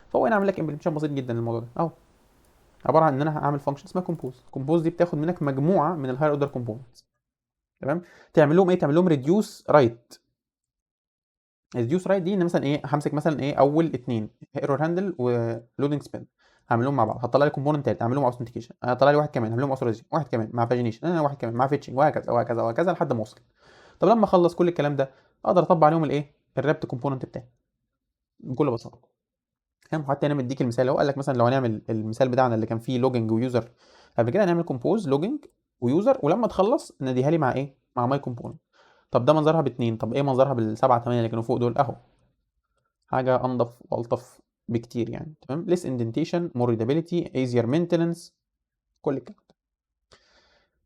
A: فهو هنا اعمل لك امبلمنتيشن بسيط جدا للموضوع ده اهو، عباره عن ان انا هعمل فانكشن اسمها كومبوز دي بتاخد منك مجموعه من الهاير اوردر كومبوننتس. تمام. تعمل لهم ايه، تعمل لهم ريديوس رايت. ريديوس رايت دي ان مثلا ايه همسك مثلا ايه اول اثنين ايرور هاندل ولودنج سبين، هعمل لهم مع بعض، هطلع لي كومبوننت تالت اعمل لهم اوثنتيكيشن، هطلع لي واحد كمان هعمل لهم اوثرايزيشن، واحد كمان مع باجينيشن، واحد كمان مع فيتشنج، وهكذا وهكذا وهكذا لحد ما اوصل. طب لما اخلص كل الكلام ده اقدر اطبق عليهم الايه الرابت كومبوننت بتاعي بكل بساطه. فاهم؟ حتى انا مديك المثال اهو، قال لك مثلا لو هنعمل المثال بتاعنا اللي كان فيه لوجينج ويوزر قبل كده، هنعمل كومبوز لوجينج ويوزر، ولما تخلص نديها لي مع ايه مع ماي كومبوننت. طب ده منظرها باتنين، طب ايه منظرها بالسبعه ثمانيه اللي كانوا فوق دول اهو؟ حاجه انضف والطف بكتير يعني. تمام. less indentation more readability easier maintenance كل الكلام ده.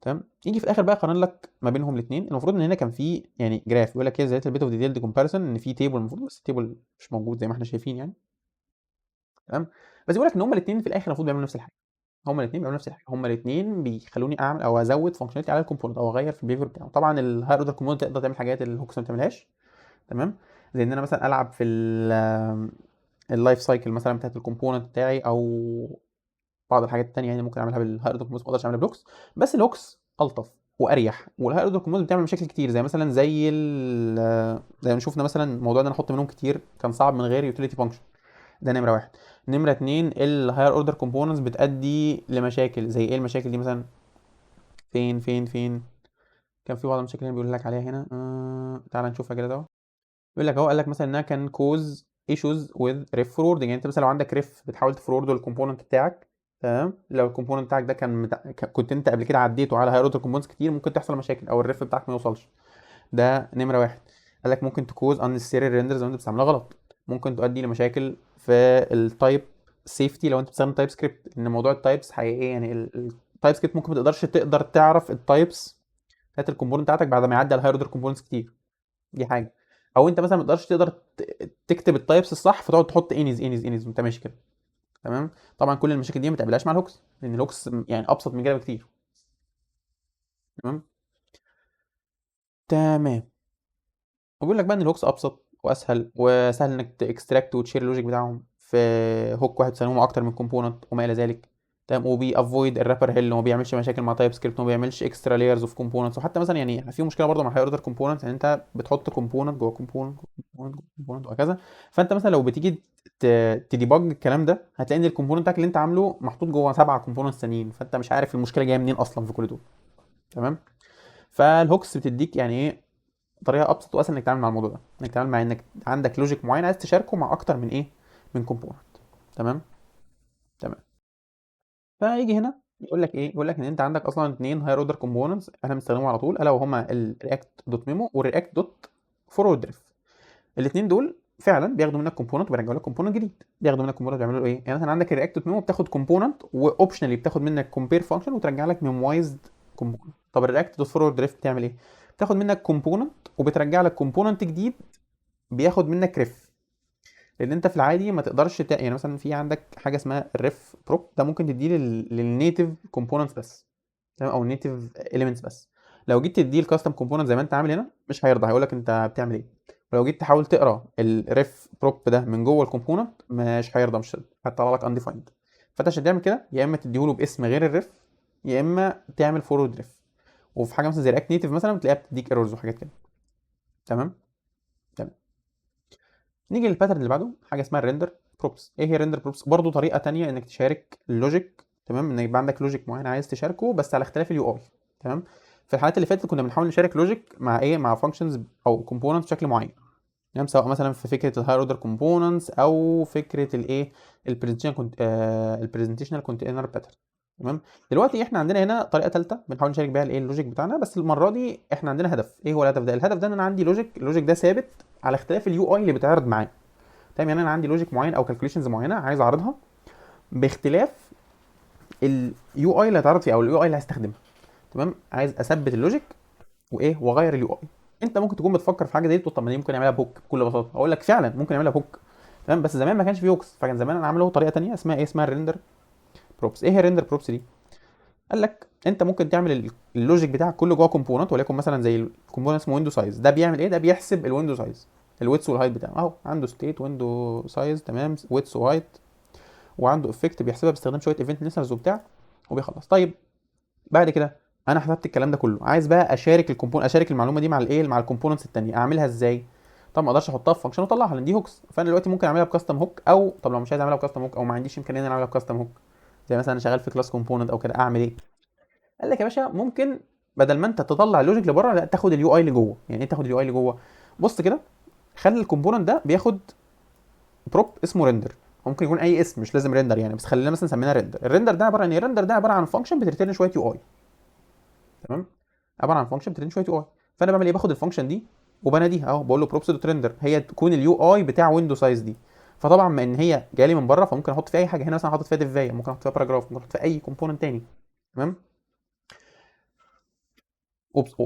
A: تمام. يجي في الاخر بقى يقارن لك ما بينهم الاثنين. المفروض ان هنا كان في يعني جراف بيقول لك كده زي البيت اوف ديتيلد كومباريسون، ان في تيبل المفروض، بس التيبل مش موجود زي ما احنا شايفين يعني. تمام. بس بيقول لك ان هما الاثنين في الاخر المفروض بيعملوا نفس الحاجه. هما الاثنين بيعملوا نفس الحاجه، هما الاثنين بيخلوني اعمل او ازود فانكشناليتي على الكومبوننت او اغير في البيهيفير بتاعه. طبعا الهاير اوردر كومبوننت تقدر تعمل حاجات الهوكس ما بتعملهاش. تمام. زي ان انا مثلا العب في اللايف سايكل مثلا بتاعت الكومبوننت بتاعي، او بعض الحاجات التانية يعني ممكن اعملها بالهاير اوردر كومبوننت، ما اقدرش اعملها بالهوكس. بس الهوكس الطف واريح، والهاير اوردر كومبوننت بتعمل مشاكل كتير، زي مثلا زي ما شفنا مثلا موضوع ان انا احط منهم كتير كان صعب من غير يوتيليتي فانكشن. ده نمره واحد. نمره اتنين، الهاير اوردر كومبوننتس بتؤدي لمشاكل. زي ايه المشاكل دي مثلا؟ فين كان في بعض المشاكل اللي بيقول لك عليها هنا. تعال نشوفها كده. ده بيقول لك، هو قال لك مثلا انها كان كوز ايشوز وذ ريف فورورد. يعني انت مثلا لو عندك ريف بتحاول تفورورد الكومبوننت بتاعك، تمام، لو الكومبوننت بتاعك ده كنت انت قبل كده عديته على هاير اوردر كومبوننتس كتير، ممكن تحصل مشاكل او الريف بتاعك ما يوصلش. ده نمره واحد. قال لك ممكن تكوز unnecessary ريندرز لو انت بتستعملها غلط. ممكن تؤدي لمشاكل في التايب سيفتي لو انت بتستخدم تايب سكريبت، ان موضوع التايبس حقيقي يعني التايب سكريبت ممكن ما تقدر تعرف التايبس بتاعت الكومبوننت بتاعتك بعد ما يعدي على هاير اوردر كومبوننتس كتير. دي حاجه. او انت مثلا ما تقدر تكتب التايبس الصح، فتقعد تحط انيز وانت ماشي كده. تمام. طبعا كل المشاكل دي ما تقابلهاش مع الهوكس، لان الهوكس يعني ابسط من كده بكتير. تمام. تمام. وبيقول لك بقى ان الهوكس ابسط واسهل، وسهل انك تاكستراكت وتشير اللوجيك بتاعهم في هوك واحد تسلمهم اكتر من كومبوننت وما الى ذلك. تمام. وبيافويد الرابر هيل، وما بيعملش مشاكل مع تايب سكريبت، وما بيعملش اكسترا لايرز اوف كومبوننتس. وحتى مثلا يعني في مشكله برضه مع هاي اوردر كومبوننتس، ان انت بتحط كومبوننت جوه كومبوننت جوه كومبوننت جوه كومبوننت وهكذا. فانت مثلا لو بتيجي تديبج الكلام ده، هتلاقي ان الكومبوننت بتاعك اللي انت عامله محطوط جوه 7 كومبوننتس ثانيين، فانت مش عارف المشكله جايه منين اصلا في كل دول. تمام. فالهوكس بتديك يعني ايه طريقه ابسط واسهل انك تتعامل مع الموضوع ده، انك تتعامل مع انك عندك لوجيك معين عايز تشاركه مع اكتر من ايه، من كومبوننت. تمام. تمام. فيجي هنا يقول لك ايه، يقول لك ان انت عندك اصلا اثنين هاير اوردر كومبوننتس احنا بنستخدمهم على طول، الا وهما الرياكت دوت ميمو والرياكت دوت فورورد دريفت. الاثنين دول فعلا بياخدوا منك كومبوننت وبيرجعوا لك كومبوننت جديد. بياخدوا منك كومبوننت بيعملوا ايه؟ يعني مثلا عندك الرياكت دوت ميمو بتاخد كومبوننت، واوبشنالي بتاخد منك كومبير فانكشن وترجع لك ميموايزد كومبوننت. طب الرياكت دوت فورورد دريفت بتعمل ايه؟ بتاخد منك كومبوننت وبترجع لك كومبوننت جديد بياخد منك ريف. لان انت في العادي ما تقدرش يعني مثلا في عندك حاجه اسمها الريف بروب، ده ممكن تديه للنيتيف كومبوننتس بس. تمام. او النيتيف اليمنتس بس. لو جيت تديه الكاستم كومبوننت زي ما انت عامل هنا مش هيرضى، هيقول لك انت بتعمل ايه. ولو جيت تحاول تقرا الريف بروب ده من جوه الكومبوننت مش هيرضى، مش هيطلع لك انديفايند. فانت عشان تعمل كده يا اما تديهوله باسم غير الريف، يا اما تعمل فورورد ريف. وفي حاجه مثلا زي رياكت نيتيف مثلا بتلاقيها بتديك ايرورز وحاجات كده. تمام. تمام. نيجي للباترن اللي بعده، حاجه اسمها الريندر بروبس. ايه هي الريندر بروبس؟ برضه طريقه تانية انك تشارك اللوجيك. تمام. انك يبقى عندك لوجيك معين عايز تشاركه بس على اختلاف اليو اي. تمام. في الحالات اللي فاتت كنا بنحاول نشارك لوجيك مع ايه، مع فانكشنز او كومبوننتس بشكل معين. تمام. سواء مثلا في فكره الهاير اوردر كومبوننتس او فكره الايه، البرزنتيشن كنت البرزنتيشنال كونتينر باترن. تمام. دلوقتي احنا عندنا هنا طريقه ثالثه بنحاول نشارك بيها الايه، اللوجيك بتاعنا. بس المره دي احنا عندنا هدف. ايه هو الهدف ده؟ الهدف ده ان انا عندي لوجيك، اللوجيك ده ثابت على اختلاف اليو اي اللي بيتعرض معاه. تمام. يعني انا عندي لوجيك معين او كالكوليشنز معينه عايز اعرضها باختلاف اليو اي اللي هتعرض فيه او اليو اي اللي هستخدمها. تمام. عايز اثبت اللوجيك وايه واغير اليو اي. انت ممكن تكون بتفكر في حاجه زي دي، طب ما دي ممكن يعملها بوك بكل بساطه. اقول لك فعلا ممكن يعملها بوك. تمام. بس زمان ما كانش فيه هوكس، فكان زمان انا عامله طريقه تانية اسمها ايه، اسمها الريندر بروبس. ايه هي الريندر بروبس دي؟ قال لك انت ممكن تعمل اللوجيك بتاعك كله جوه كومبوننت، وليكن مثلا زي الكومبوننت اسمه ويندو سايز. ده بيعمل ايه؟ ده بيحسب الويندو سايز، الويتس والهايت بتاعه اهو. عنده ستيت ويندو سايز، تمام، ويتس وهايت، وعنده افكت بيحسبها باستخدام شويه ايفنت نسرز وبتاع، وبيخلص. طيب بعد كده انا حسبت الكلام ده كله، عايز بقى اشارك اشارك المعلومه دي مع الايه، مع الكومبوننتس الثانيه. اعملها ازاي؟ طب ما اقدرش احطها في فانكشن واطلعها لان دي هوكس. فانا دلوقتي ممكن اعملها بكاستم هوك، او طب لو مش عايز اعملها بكاستم هوك او ما عنديش امكانيه ان انا اعملها بكاستم هوك، زي مثلا انا شغال في كلاس كومبوننت او كده، اعمل ايه؟ قال لك يا باشا ممكن بدل ما انت تطلع اللوجيك لبره، لا تاخد اليو اي اللي جوه. يعني ايه تاخد اليو اي اللي جوه؟ بص كده، خلي الكومبوننت ده بياخد بروب اسمه ريندر. ممكن يكون اي اسم مش لازم ريندر يعني، بس خلينا مثلا نسميها ريندر. الريندر ده عباره عن ايه؟ الريندر ده عباره عن فانكشن بتريتيرن شويه يو اي. تمام. عباره عن فانكشن بتريتيرن شويه يو اي. فانا بعمل ايه؟ باخد الفانكشن دي وبناديها اهو، بقول له بروبس دوت ريندر، هي تكون اليو اي بتاع ويندو سايز دي. فطبعا ما ان هي جايه لي من بره، فممكن احط فيها اي حاجه. هنا مثلا حاطط فيها ديفايه، ممكن احط فيها باراجراف، ممكن احط فيها اي كومبوننت تاني. تمام.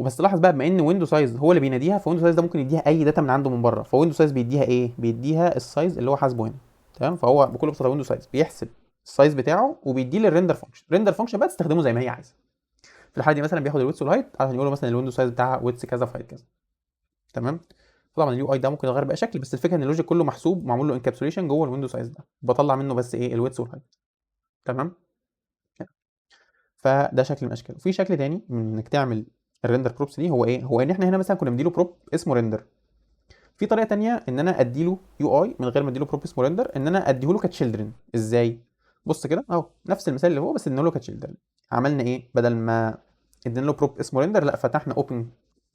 A: بس لاحظ بقى بما ان ويندو سايز هو اللي بيناديها، فويندو سايز ده ممكن يديها اي داتا من عنده من بره، فويندو سايز بيديها ايه؟ بيديها السايز اللي هو حاسبه هنا. تمام، فهو بكل بساطه ويندو سايز بيحسب السايز بتاعه وبيديه للريندر فانكشن، الريندر فانكشن بقى تستخدمه زي ما هي عايزه. في الحاله دي مثلا بياخد الويتس والهايت عشان يقول له مثلا الويندو سايز بتاعها ويتس كذا في هايت كذا. تمام. طبعا اليو اي ده ممكن يغير بقى شكل، بس الفكره ان اللوجيك كله محسوب معمول له انكابسوليشن جوه الويندو سايز ده، بطلع منه بس ايه؟ الويتس والهايت. تمام. فده شكل من الاشكال. وفي شكل تاني من انك تعمل الريندر بروبس دي، هو ايه؟ هو ان احنا هنا مثلا كنا مديله بروب اسمه ريندر. في طريقه تانية ان انا اديله يو اي من غير ما اديله بروب اسمه ريندر، ان انا اديه له كتشيلدرن. ازاي؟ بص كده اهو، نفس المثال اللي هو بس ادينا له كتشيلدرن. عملنا ايه؟ بدل ما ادينا له بروب اسمه ريندر، لا فتحنا اوبن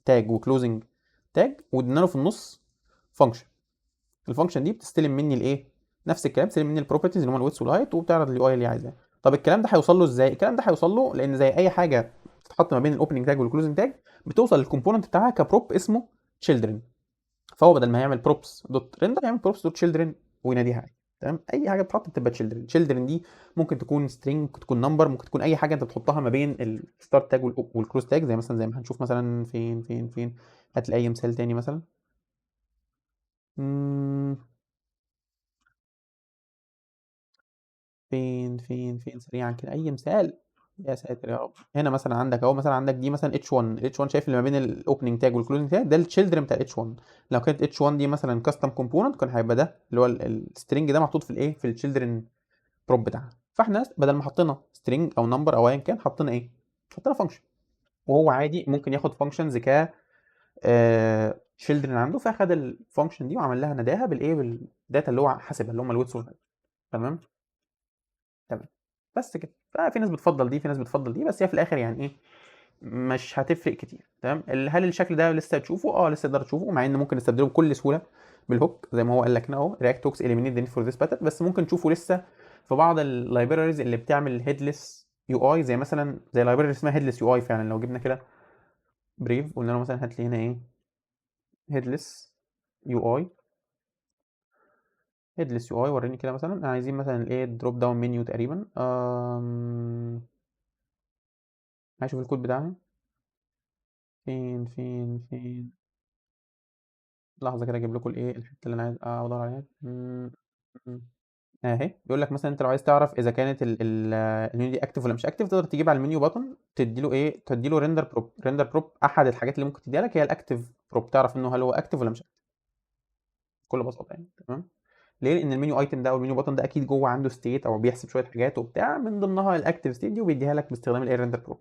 A: تاج وكلوزنج تاج وادينا له في النص فانكشن. الفانكشن دي بتستلم مني الايه؟ نفس الكلام، بتستلم مني البروبرتيز اللي هم الويتس والهايت، وبتعرض اليو اي اللي عايزاه. طب الكلام ده هيوصل له ازاي؟ الكلام ده هيوصل له لان زي اي حاجه بتتحط ما بين الاوبننج تاج والكلوزنج تاج، بتوصل للكومبوننت بتاعها كبروب اسمه تشيلدرن. فهو بدل ما يعمل بروبس دوت ريندر يعمل بروبس دوت تشيلدرن ويناديها عادي. تمام، اي حاجه بتتحط بتبقى تشيلدرن. تشيلدرن دي ممكن تكون سترينج، ممكن تكون نمبر، ممكن تكون اي حاجه انت بتحطها ما بين الستارت تاج والكلوز تاج، زي مثلا زي ما هنشوف مثلا فين. هات لي اي مثال تاني مثلا. مم، فين سريعا كده اي مثال. يا ساتر يا رب. هنا مثلا عندك اهو، مثلا عندك دي مثلا اتش 1. الاتش 1 شايف اللي ما بين الاوبننج تاج والكلوزنج تاج ده التشيلدرن بتاع الاتش 1. لو كانت اتش 1 دي مثلا كاستم كومبوننت كان هيبقى ده اللي هو السترنج ده محطوط في الايه؟ في التشيلدرن بروب بتاعها. فاحنا بدل ما حطينا سترنج او نمبر او ايا كان، حطينا ايه؟ حطينا فانكشن. وهو عادي ممكن ياخد فانكشنز ك تشيلدرن عنده، فاخد الفانكشن دي وعمل لها نداها بالايه؟ بالداتا اللي هو حاسبها اللي هم الويتس والهايت. تمام. تمام. بس كده. ففي ناس بتفضل دي، في ناس بتفضل دي، بس هي في الاخر يعني ايه؟ مش هتفرق كتير. تمام. هل الشكل ده لسه هتشوفه؟ اه لسه تقدر تشوفه، مع ان ممكن نستبدله بكل سهوله بالهوك زي ما هو قال لك هنا اهو، رياكت هوكس اليمينيت ذا نيد فور ذيس باترن. بس ممكن تشوفه لسه في بعض اللايبريز اللي بتعمل هيدلس يو اي، زي مثلا زي لايبرري اسمها هيدلس يو اي فعلا. لو جبنا كده بريف قلنا له مثلا هات لي هنا ايه؟ هيدلس يو اي. هيدلس يو اي وريني كده مثلا، عايزين مثلا الايه؟ دروب داون منيو تقريبا. هشوف الكود بتاعها. فين. لحظه كده اجيب لكم الايه؟ الحته اللي انا عايز ادور عليها. اهي بيقول لك مثلا انت لو عايز تعرف اذا كانت المنيو دي اكتف ولا مش اكتف، تقدر تجيب على المنيو بutton تدي له ايه؟ تدي له ريندر بروب. ريندر بروب احد الحاجات اللي ممكن تديها لك هي الاكتف بروب، تعرف انه هل هو اكتف ولا مش اكتف بكل بساطه يعني. تمام. ليه؟ لان المنيو ايتم ده او المنيو بutton ده اكيد جوه عنده ستيت او بيحسب شويه حاجات وبتاع، من ضمنها الاكتف ستيت دي، وبيديها لك باستخدام الايه؟ ريندر بروب.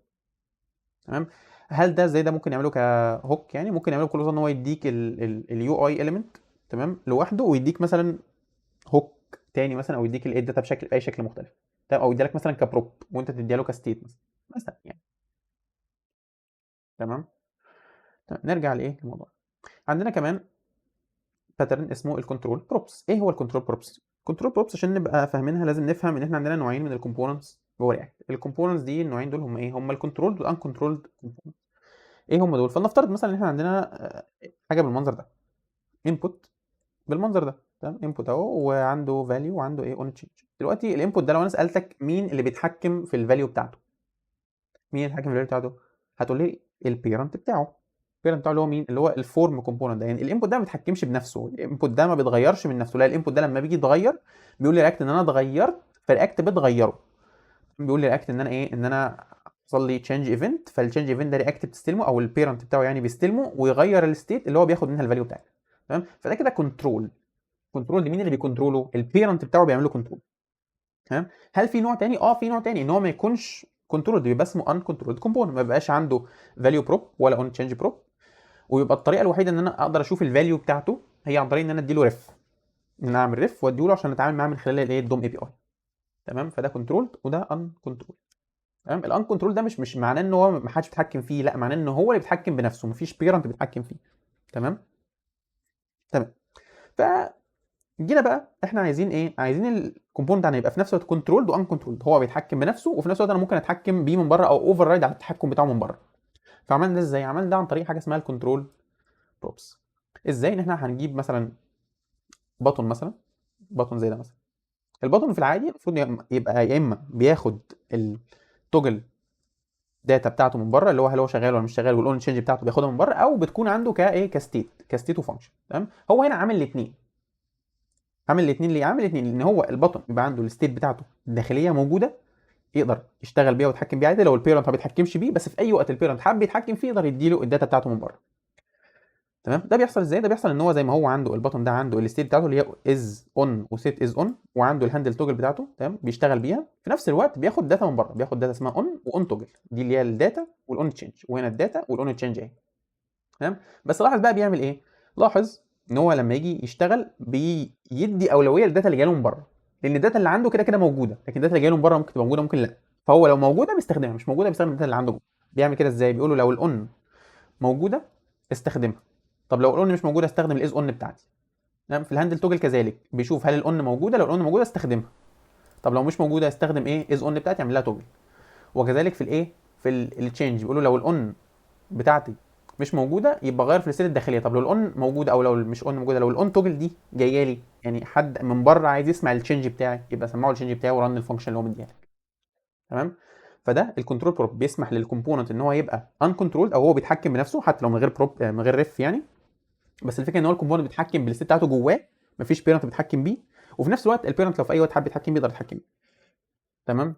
A: تمام. هل ده ازاي ده ممكن يعمله كهوك؟ يعني ممكن يعمله بكل بساطه ان هو يديك اليو اي اليمنت تمام لوحده، ويديك مثلا هوك تاني مثلا، او يديك الايه؟ داتا بشكل باي شكل مختلف. تمام. او يديلك مثلا كبروب وانت تديها له كستيت مثلا يعني. تمام. تمام. نرجع لايه؟ الموضوع عندنا كمان باترن اسمه الكنترول بروبس. ايه هو الكنترول بروبس؟ الكنترول بروبس عشان نبقى فاهمينها لازم نفهم ان احنا عندنا نوعين من الكومبوننتس جوه رياكت. الكومبوننتس دي النوعين دول هم ايه؟ هم الكنترولد والان كنترولد كومبوننتس. ايه هم دول؟ فلنفترض مثلا ان احنا عندنا حاجه بالمنظر ده، انبوت بالمنظر ده. تمام. انبوت اهو وعنده فاليو وعنده ايه؟ اون تشينج. دلوقتي الانبوت ده لو انا سالتك مين اللي بيتحكم في الفاليو بتاعته؟ مين اللي بيتحكم في الفاليو بتاعته؟ هتقول لي البيرنت بتاعه. البيرنت بتاعه اللي هو مين؟ اللي هو الفورم كومبوننت ده. يعني الانبوت ده ما بيتحكمش بنفسه، الانبوت ده ما بيتغيرش من نفسه. لا، الانبوت ده لما بيجي يتغير بيقول لي رياكت ان انا اتغيرت، فرياكت بتغيره. بيقول لي رياكت ان انا ايه؟ ان انا حصل لي تشينج ايفنت، فالتشينج ايفنت ده رياكت بتستلمه او البيرنت بتاعه يعني بيستلمه ويغير الستيت اللي هو بياخد منها الفاليو بتاعته. تمام. فده كده كنترول. كنترول دي مين اللي بيكنتروله؟ البيرنت بتاعه بيعمل له كنترول. تمام. هل في نوع تاني؟ اه في نوع تاني، ان هو ما يكونش كنترول، بيبقى اسمه ان كنترولد كومبوننت، ما بيبقاش عنده فاليو بروب ولا اون تشينج بروب. ويبقى الطريقه الوحيده ان انا اقدر اشوف الفاليو بتاعته هي عن طريق ان انا اديله ريف، ان انا اعمل ريف واديه له عشان اتعامل معاه من خلال الايه؟ الدوم اي بي اي. تمام. فده كنترولد وده ان كنترول. تمام. الان كنترول ده مش معناه ان هو ما حدش بيتحكم فيه، لا معناه ان هو اللي بيتحكم بنفسه، مفيش بيرنت بيتحكم فيه. تمام. تمام. ف جينا بقى احنا عايزين ايه؟ عايزين الكومبوننت بتاعنا يبقى في نفس الوقت كنترولد وان كنترولد، هو بيتحكم بنفسه وفي نفس الوقت انا ممكن اتحكم بيه من بره او اوفر رايد على التحكم بتاعه من بره. فعملنا ده ازاي؟ عملنا ده عن طريق حاجه اسمها الكنترول بروبس. ازاي؟ ان احنا هنجيب مثلا بطن مثلا، بطن زي ده مثلا. البطن في العادي المفروض يبقى يا اما بياخد التوجل داتا بتاعته من بره، اللي هو هل هو شغال ولا مش شغال، والاون تشينج بتاعته بياخدها من بره، او بتكون عنده كستيت وفانكشن. تمام. هو هنا عامل الاثنين. عامل الاثنين ليه؟ عامل الاثنين لان هو البطن يبقى عنده الستيت بتاعته الداخليه موجوده، يقدر يشتغل بيها ويتحكم بيها عادي لو البيرنت ما بيتحكمش بيه، بس في اي وقت البيرنت حب يتحكم فيه يقدر يديله الداتا بتاعته من بره. تمام. ده بيحصل ازاي؟ ده بيحصل ان هو زي ما هو عنده البطن ده عنده الستيت بتاعته اللي هي از اون وسيت از اون، وعنده الهاندل توجل بتاعته. تمام. بيشتغل بيها في نفس الوقت بياخد داتا من بره، بياخد داتا اسمها اون واون توجل، دي اللي هي الداتا والاون تشينج، وهنا الداتا والاون تشينج اهي. تمام. بس لاحظ بقى بيعمل ايه؟ لاحظ ان هو لما يجي يشتغل بيدي اولويه للداتا اللي جايه له من بره، لان الداتا اللي عنده كده كده موجوده، لكن الداتا اللي جايه له من بره ممكن تبقى موجوده ممكن لا. فهو لو موجوده بيستخدمها، مش موجوده بيستخدم الداتا اللي عنده جوه. بيعمل كده ازاي؟ بيقول له لو الاون موجوده استخدمها، طب لو الاون مش موجوده استخدم الاز اون بتاعتي. تمام. في الهاندل توجل كذلك بيشوف هل الاون موجوده، لو الاون موجوده استخدمها، طب لو مش موجوده استخدم ايه؟ از اون بتاعتي يعمل لها توجل. وكذلك في الايه؟ في التشينج بيقول له لو الاون بتاعتي مش موجوده يبقى غير في الستيت الداخليه، طب لو الاون موجوده او لو مش اون موجوده، لو الاون توجل دي جايه لي يعني حد من بره عايز يسمع التشينج بتاعي، يبقى سمعه التشينج بتاعي ورن الفانكشن اللي هو مديها لك. تمام. فده الكنترول بروب بيسمح للكومبوننت ان هو يبقى ان كنترولد، او هو بيتحكم بنفسه حتى لو من غير بروب، من غير ريف يعني. بس الفكره ان هو الكومبوننت بيتحكم بالستيت بتاعته جواه، مفيش بيرنت بيتحكم بيه، وفي نفس الوقت البيرنت لو في اي وقت حب يتحكم بيه يقدر يتحكم بيه. تمام.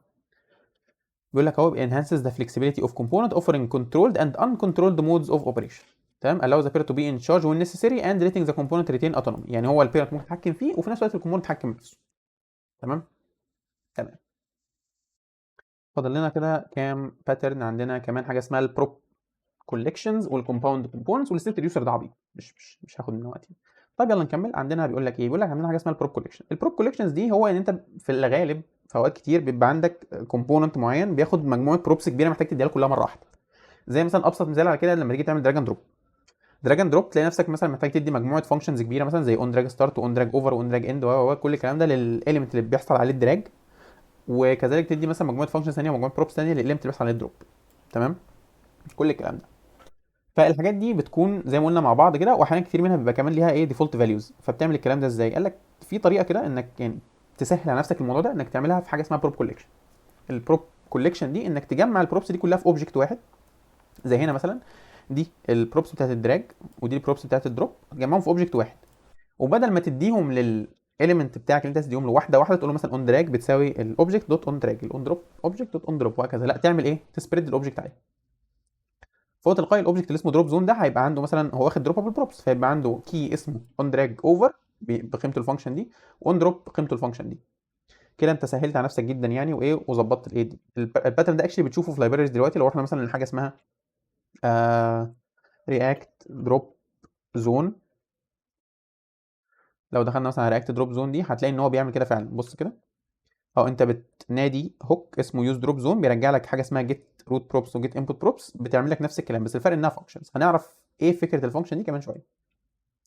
A: بيقول لك اهو enhances the flexibility of component offering controlled and uncontrolled modes of operation. تمام. allows the parent to be in charge when necessary and letting the component retain autonomy. يعني هو البيرنت ممكن يتحكم فيه وفي نفس الوقت الكومبوننت يتحكم بنفسه. تمام. تمام. فاضل لنا كده كام باترن؟ عندنا كمان حاجه اسمها البروب كولكشنز والكومباوند كومبوننتس والستيت ريديوسر، ده عبيط مش هاخد منه وقت. طيب يلا نكمل. عندنا بيقول لك ايه؟ بيقول لك عندنا حاجه اسمها البروب كولكشن. البروب كولكشنز دي هو ان انت في الغالب في اوقات كتير بيبقى عندك كومبوننت معين بياخد مجموعه بروبس كبيره محتاج تديها كلها مره واحده. زي مثلا ابسط مثال على كده لما تيجي تعمل دراج اند دروب. دراج اند دروب تلاقي نفسك مثلا محتاج تدي مجموعه فانكشنز كبيره مثلا زي اون دراج ستارت واون دراج اوفر واون دراج اند وكل الكلام ده للاليمنت اللي بيحصل عليه الدراج، وكذلك تدي مثلا مجموعه فانكشنز ثانيه ومجموعه بروبس ثانيه للاليمنت اللي بيحصل عليه الدروب. تمام. كل الكلام ده. فالحاجات دي بتكون زي ما قلنا مع بعض كده، واحيانا كتير منها بيبقى كمان ليها ايه؟ ديفولت فاليوز. فبتعمل الكلام ده ازاي؟ قال لك في طريقه كده انك يعني تسهل على نفسك الموضوع ده، انك تعملها في حاجه اسمها بروب كوليكشن. البروب كوليكشن دي انك تجمع البروبس دي كلها في اوبجكت واحد. زي هنا مثلا دي البروبس بتاعت الدراج ودي البروبس بتاعت الدروب، تجمعهم في اوبجكت واحد، وبدل ما تديهم للاليمنت بتاعك اللي انت تديهم له واحده واحده، تقول له مثلا اون دراج بتساوي الاوبجكت دوت اون دراج، الاون دروب اوبجكت دوت اون دروب، وهكذا. لا، تعمل ايه؟ تسبريد الاوبجكت عليه. فهو تلقائي الاوبجكت اللي اسمه دروب زون ده هيبقى عنده مثلا هو واخد دروبابل بروبس، فيبقى عنده كي اسمه اون دراج اوفر بقيمته الفانكشن دي، واون دروب بقيمته الفانكشن دي. كده انت سهلت على نفسك جدا يعني، وايه وظبطت الايه دي. الباترن ده اكشلي بتشوفه في لايبريز دلوقتي. لو احنا مثلا لحاجه اسمها رياكت دروب زون، لو دخلنا مثلا على رياكت دروب زون دي هتلاقي ان هو بيعمل كده فعلا. بص كده، اه انت بتنادي هوك اسمه يوز دروب زون، بيرجع لك حاجه اسمها جيت روت بروبس وجيت انبوت بروبس، بتعمل لك نفس الكلام، بس الفرق انها فانكشنز. هنعرف ايه فكره الفانكشن دي كمان شويه.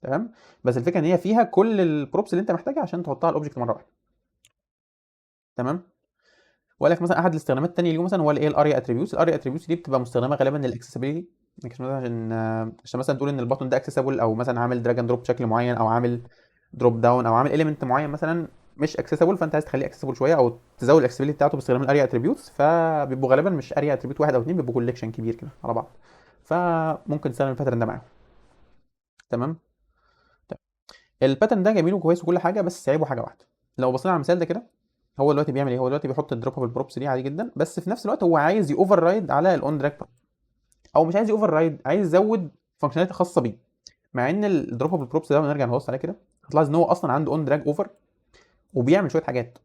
A: تمام. بس الفكره ان هي فيها كل البروبس اللي انت محتاجها عشان تحطها على الاوبجكت مره واحده. تمام. وقال لك مثلا احد الاستخدامات الثانيه اللي مثلا هو الايه؟ الاريا اتريبيوتس. الاريا اتريبيوتس دي بتبقى مستخدمه غالبا للاكسسبيليتي، مثلا عشان مثلا تقول ان البطن ده اكسسبل، او مثلا عامل دراج اند دروب بشكل معين، او عامل دروب داون، او عامل اليمنت معين مثلا مش اكسسبل، فانت عايز تخليه اكسسبل شويه او تزود الاكسسبيليتي بتاعته باستخدام الاريا اتريبيوتس. فبيبقوا غالبا مش اريا اتريبيوت واحد او اثنين، بيبقوا كوليكشن كبير كده على بعض، فممكن تستخدم الباترن ده معاهم. تمام. طيب. الباترن ده جميل وكويس وكل حاجه، بس عيبه حاجه واحده. لو بصينا على المثال ده كده، هو دلوقتي بيعمل ايه؟ هو دلوقتي بيحط الدروبابل بروبس دي عادي جدا، بس في نفس الوقت هو عايز يوفر رايد على الاون دراج، او مش عايز يوفر رايد، عايز يزود فانكشناليتي خاصه بيه. مع ان الدروبابل بروبس ده نرجع نبص عليه كده هتلاحظ ان هو اصلا عنده اون دراج اوفر، وبيعمل شويه حاجات.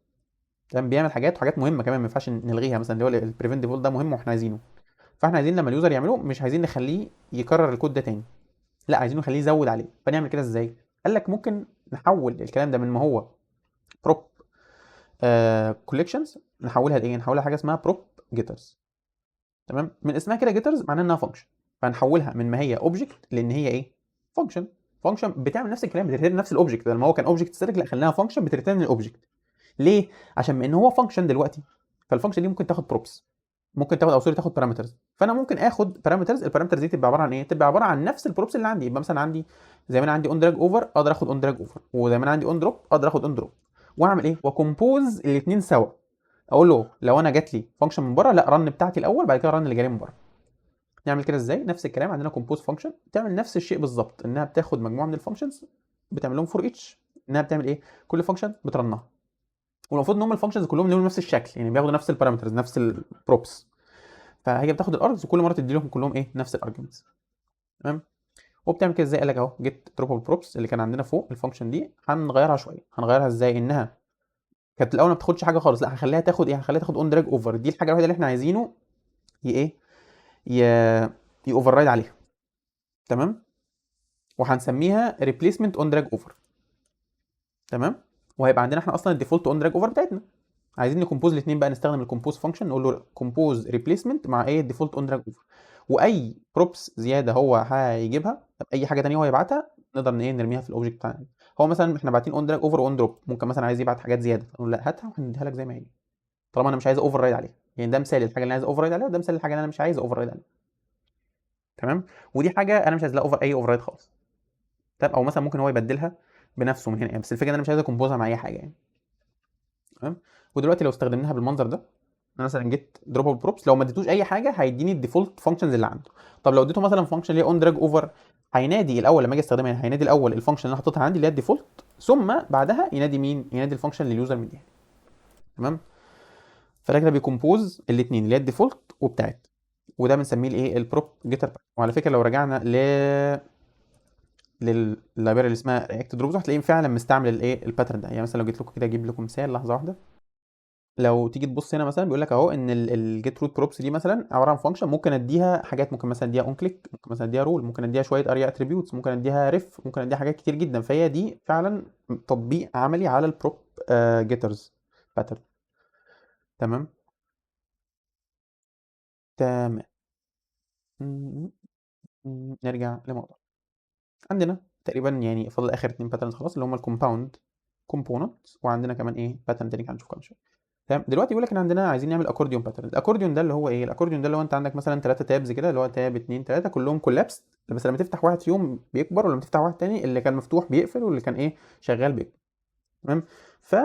A: تمام. بيعمل حاجات وحاجات مهمه كمان ما ينفعش نلغيها، مثلا اللي هو البريفنت ديفولت ده مهم واحنا عايزينه. فاحنا عايزين لما اليوزر يعمله مش عايزين نخليه يكرر الكود ده تاني، لا عايزينه نخليه يزود عليه. فنعمل كده ازاي؟ قال لك ممكن نحول الكلام ده من ما هو بروب كوليكشنز، نحولها لايه؟ نحولها حاجه اسمها بروب جيترز. تمام. من اسمها كده جيترز معناها انها فانكشن، فهنحولها من ما هي اوبجكت لان هي ايه؟ فانكشن. فانكشن بتعمل نفس الكلام، بتريتيرن نفس الاوبجكت. لما هو كان اوبجكت ستاتيك، لا خليناها فانكشن بتريتيرن الاوبجكت. ليه؟ عشان بما ان هو فانكشن دلوقتي، فالفانكشن دي ممكن تاخد بروبس، ممكن تاخد او سوري تاخد بارامترز. فانا ممكن اخد بارامترز، البارامترز دي تبقى عباره عن ايه؟ تبقى عباره عن نفس البروبس اللي عندي. يبقى مثلا عندي زي ما انا عندي اون دراج اوفر اقدر اخد اون دراج اوفر، وزي ما انا عندي اون دروب اقدر اخد اون دروب، واعمل ايه؟ وكومبوز الاثنين سوا، اقول له لو انا جات لي فانكشن من بره، لا رن بتاعتي الاول بعد كده رن اللي جاي من بره. نعمل كده ازاي؟ نفس الكلام، عندنا كومبوز فانكشن بتعمل نفس الشيء بالظبط، انها بتاخد مجموعه من الفانكشنز بتعمل لهم فور اتش، انها بتعمل ايه؟ كل فانكشن بترنها، والمفروض ان هم الفانكشنز كلهم لهم نفس الشكل، يعني بياخدوا نفس البارامترز نفس البروبس، فهي بتاخد الارجز وكل مره تدي لهم كلهم ايه؟ نفس الارجمنتس. تمام. وبتعمل كده ازاي؟ قال لك اهو جيت دروبل بروبس اللي كان عندنا فوق الفانكشن دي هنغيرها شويه. هنغيرها ازاي؟ انها كانت الاول ما بتاخدش حاجه خالص، لا هنخليها تاخد ايه؟ هنخليها تاخد اون دراج اوفر، دي الحاجه الوحيده اللي احنا عايزينه ايه؟ ي يوفر رايد عليها. تمام. وهنسميها ريبليسمنت اون دراج اوفر. تمام. وهيبقى عندنا احنا اصلا الديفولت اون دراج اوفر بتاعتنا، عايزين نكمبوز الاثنين بقى، نستخدم الكومبوز فانكشن نقول له كومبوز ريبليسمنت مع ايه؟ الديفولت اون دراج اوفر، واي بروبس زياده هو هيجيبها، اي حاجه ثانيه هو يبعتها نقدر ايه؟ نرميها في الاوبجكت بتاعنا. هو مثلا احنا باعتين اون دراج اوفر واون دروب، ممكن مثلا عايز يبعت حاجات زياده نقول لا هاتها وهنديها لك زي ما هي، طالما انا مش عايز اوفر رايد عليها. يعني ده مثال للحاجه اللي انا عايز اوفر رايد عليها، وده مثال للحاجه اللي انا مش عايز اوفر رايد عليها. تمام. ودي حاجه انا مش عايز لها اي اوفر رايد خالص. تمام. او مثلا ممكن هو يبدلها بنفسه من هنا يعني، بس الفكره ان انا مش عايز اكمبوزها مع اي حاجه يعني. تمام. ودلوقتي لو استخدمناها بالمنظر ده، انا مثلا جيت دروبل بروبس، لو ما اديتوش اي حاجه هيديني الديفولت فانكشنز اللي عنده. طب لو اديته مثلا فانكشن اللي هي اون دراج اوفر، هينادي الاول لما اجي استخدمها يعني، هينادي الاول الفانكشن اللي انا حاططها عندي اللي هي الديفولت، ثم بعدها ينادي مين؟ ينادي الفانكشن اللي اليوزر مديها. تمام. فده كده بيكمبوز الاثنين اللي هي الديفولت وبتاعت، وده بنسميه الايه؟ البروب جيتر. وعلى فكره لو رجعنا لللايبراري اللي اسمها رياكت دروبز هتلاقيه فعلا مستعمل الايه؟ الباترن ده. يعني مثلا لو جيت لكم كده اجيب لكم مثال، لحظه واحده. لو تيجي تبص هنا مثلا بيقول لك اهو ان الجيت روت بروبس دي مثلا عباره عن فانكشن ممكن اديها حاجات، ممكن مثلا اديها اون كليك، ممكن مثلا اديها رول، ممكن اديها شويه اريا اتريبيوتس، ممكن اديها ريف، ممكن اديها حاجات كتير جدا. فهي دي فعلا تطبيق عملي على البروب جيترز باترن. تمام. تمام. م- نرجع لموضوع. عندنا تقريبا يعني فاضل اخر اتنين باترنز خلاص، اللي هم الكومباوند كومبوننت، وعندنا كمان ايه؟ باترن تاني هنشوف كمان شويه. تمام. دلوقتي بيقول لك ان عندنا عايزين نعمل اكورديون باترن. الاكورديون ده اللي هو ايه؟ الاكورديون ده اللي هو انت عندك مثلا ثلاثه تابز كده، اللي هو تاب 2 3 كلهم كولابس، بس لما تفتح واحد فيهم بيكبر، ولما تفتح واحد تاني اللي كان مفتوح بيقفل، واللي كان ايه؟ شغال بيكبر. تمام. ف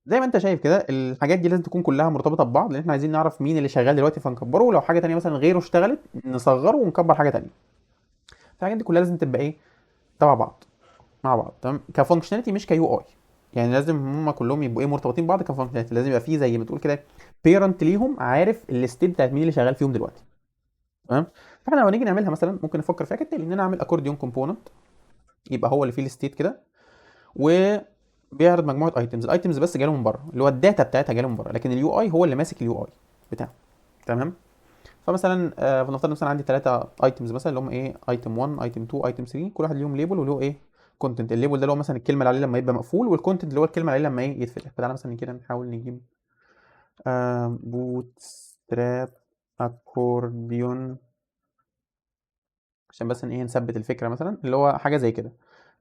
A: زي ما انت شايف كده الحاجات دي لازم تكون كلها مرتبطه ببعض، لان احنا عايزين نعرف مين اللي شغال دلوقتي فنكبره، ولو حاجه تانيه مثلا غيره اشتغلت نصغره ونكبر حاجه تانيه. فالحاجات دي كلها لازم تبقى ايه؟ تبع بعض، مع بعض. تمام. كفانكشناليتي مش كيو اي، يعني لازم هم كلهم يبقوا ايه؟ مرتبطين ببعض كفانكشناليتي. لازم يبقى في زي ما تقول كده بيرنت ليهم، عارف الستيت بتاعت مين اللي شغال فيهم دلوقتي. تمام. فاحنا لو نيجي نعملها مثلا ممكن نفكر فيها كالتالي، ان انا اعمل اكورديون كومبوننت يبقى هو اللي فيه الستيت كده، وبيعرض مجموعه ايتمز. الايتمز بس جايه من بره، اللي هو الداتا بتاعتها جايه من بره، لكن اليو اي هو اللي ماسك اليو اي بتاعه. تمام. فمثلا فنفترض مثلا عندي ثلاثه ايتمز مثلا، اللي هم ايه؟ ايتم 1 ايتم 2 ايتم 3، كل واحد ليهم ليبل وله ايه؟ كونتنت. الليبل ده اللي هو مثلا الكلمه اللي عليه لما يبقى مقفول، والكونتنت اللي هو الكلمه اللي عليه لما ايه؟ يتفتح. فتعالى مثلا كده نحاول نجيب بوت ستراب اكورديون، عشان بس ايه؟ نثبت الفكره مثلا، اللي هو حاجه زي كده.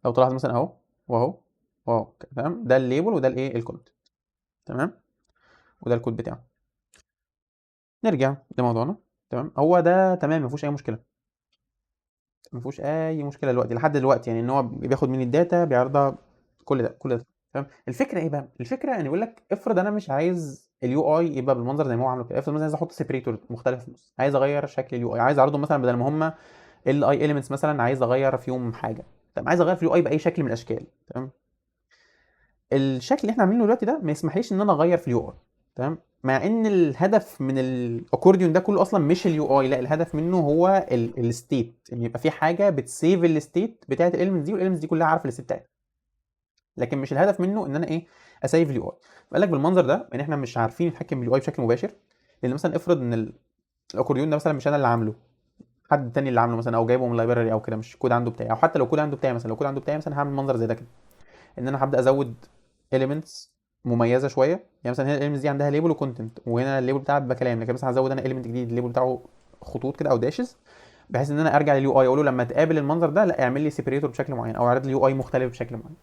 A: لو تلاحظ مثلا اهو واهو واهو كده، تمام. ده الليبل وده الايه؟ الكونتنت. تمام. وده الكود بتاعه. نرجع لموضوعنا. تمام. هو ده تمام، ما فيهوش اي مشكله، ما فيهوش اي مشكله دلوقتي لحد دلوقتي، يعني ان هو بياخد مني الداتا بيعرضها، كل ده كل ده. تمام. الفكره ايه بقى؟ الفكره ان يقول لك افرض انا مش عايز اليو اي يبقى بالمنظر زي ما هو عامله كده، افرض مثلا عايز احط سيبريتور مختلف في النص، عايز اغير شكل اليو اي، عايز اعرضه مثلا بدل ما هم ال اي اليمنتس مثلا، عايز اغير فيهم حاجه. تمام. عايز اغير في اليو اي باي شكل من الاشكال. تمام. الشكل اللي احنا عاملينه دلوقتي ده ما يسمحليش ان انا اغير في اليو اي. تمام. مع ان الهدف من الاكورديون ده كله اصلا مش اليو اي، لا الهدف منه هو الستيت، ان يبقى في حاجه بتسيف الستيت بتاعت الاليمنتس دي، والاليمنتس دي كلها عارفه الستيت بتاعتها. لكن مش الهدف منه ان انا ايه؟ اسيف اليو اي. فقال لك بالمنظر ده ان احنا مش عارفين نتحكم باليو اي بشكل مباشر، لان مثلا افرض ان الاكورديون ده مثلا مش انا اللي عامله، حد تاني اللي عامله مثلا، او جايبه من لايبراري او كده، مش كود عنده بتاعي، او حتى لو كود عنده بتاعي مثلا، لو كود عنده بتاعي مثلا هعمل منظر زي ده كده، ان انا هبدا ازود elements مميزه شويه. يعني مثلا هنا الاليمنتس دي عندها ليبل وكونتنت، وهنا الليبل بتاعها بيبقى كلام، لكن مثلا هزود انا element جديد الليبل بتاعه خطوط كده او داشز، بحيث ان انا ارجع لليو اي اقول له لما تقابل المنظر ده لا اعمل لي سيبريتور بشكل معين، او اعرض لي يو اي مختلف بشكل معين.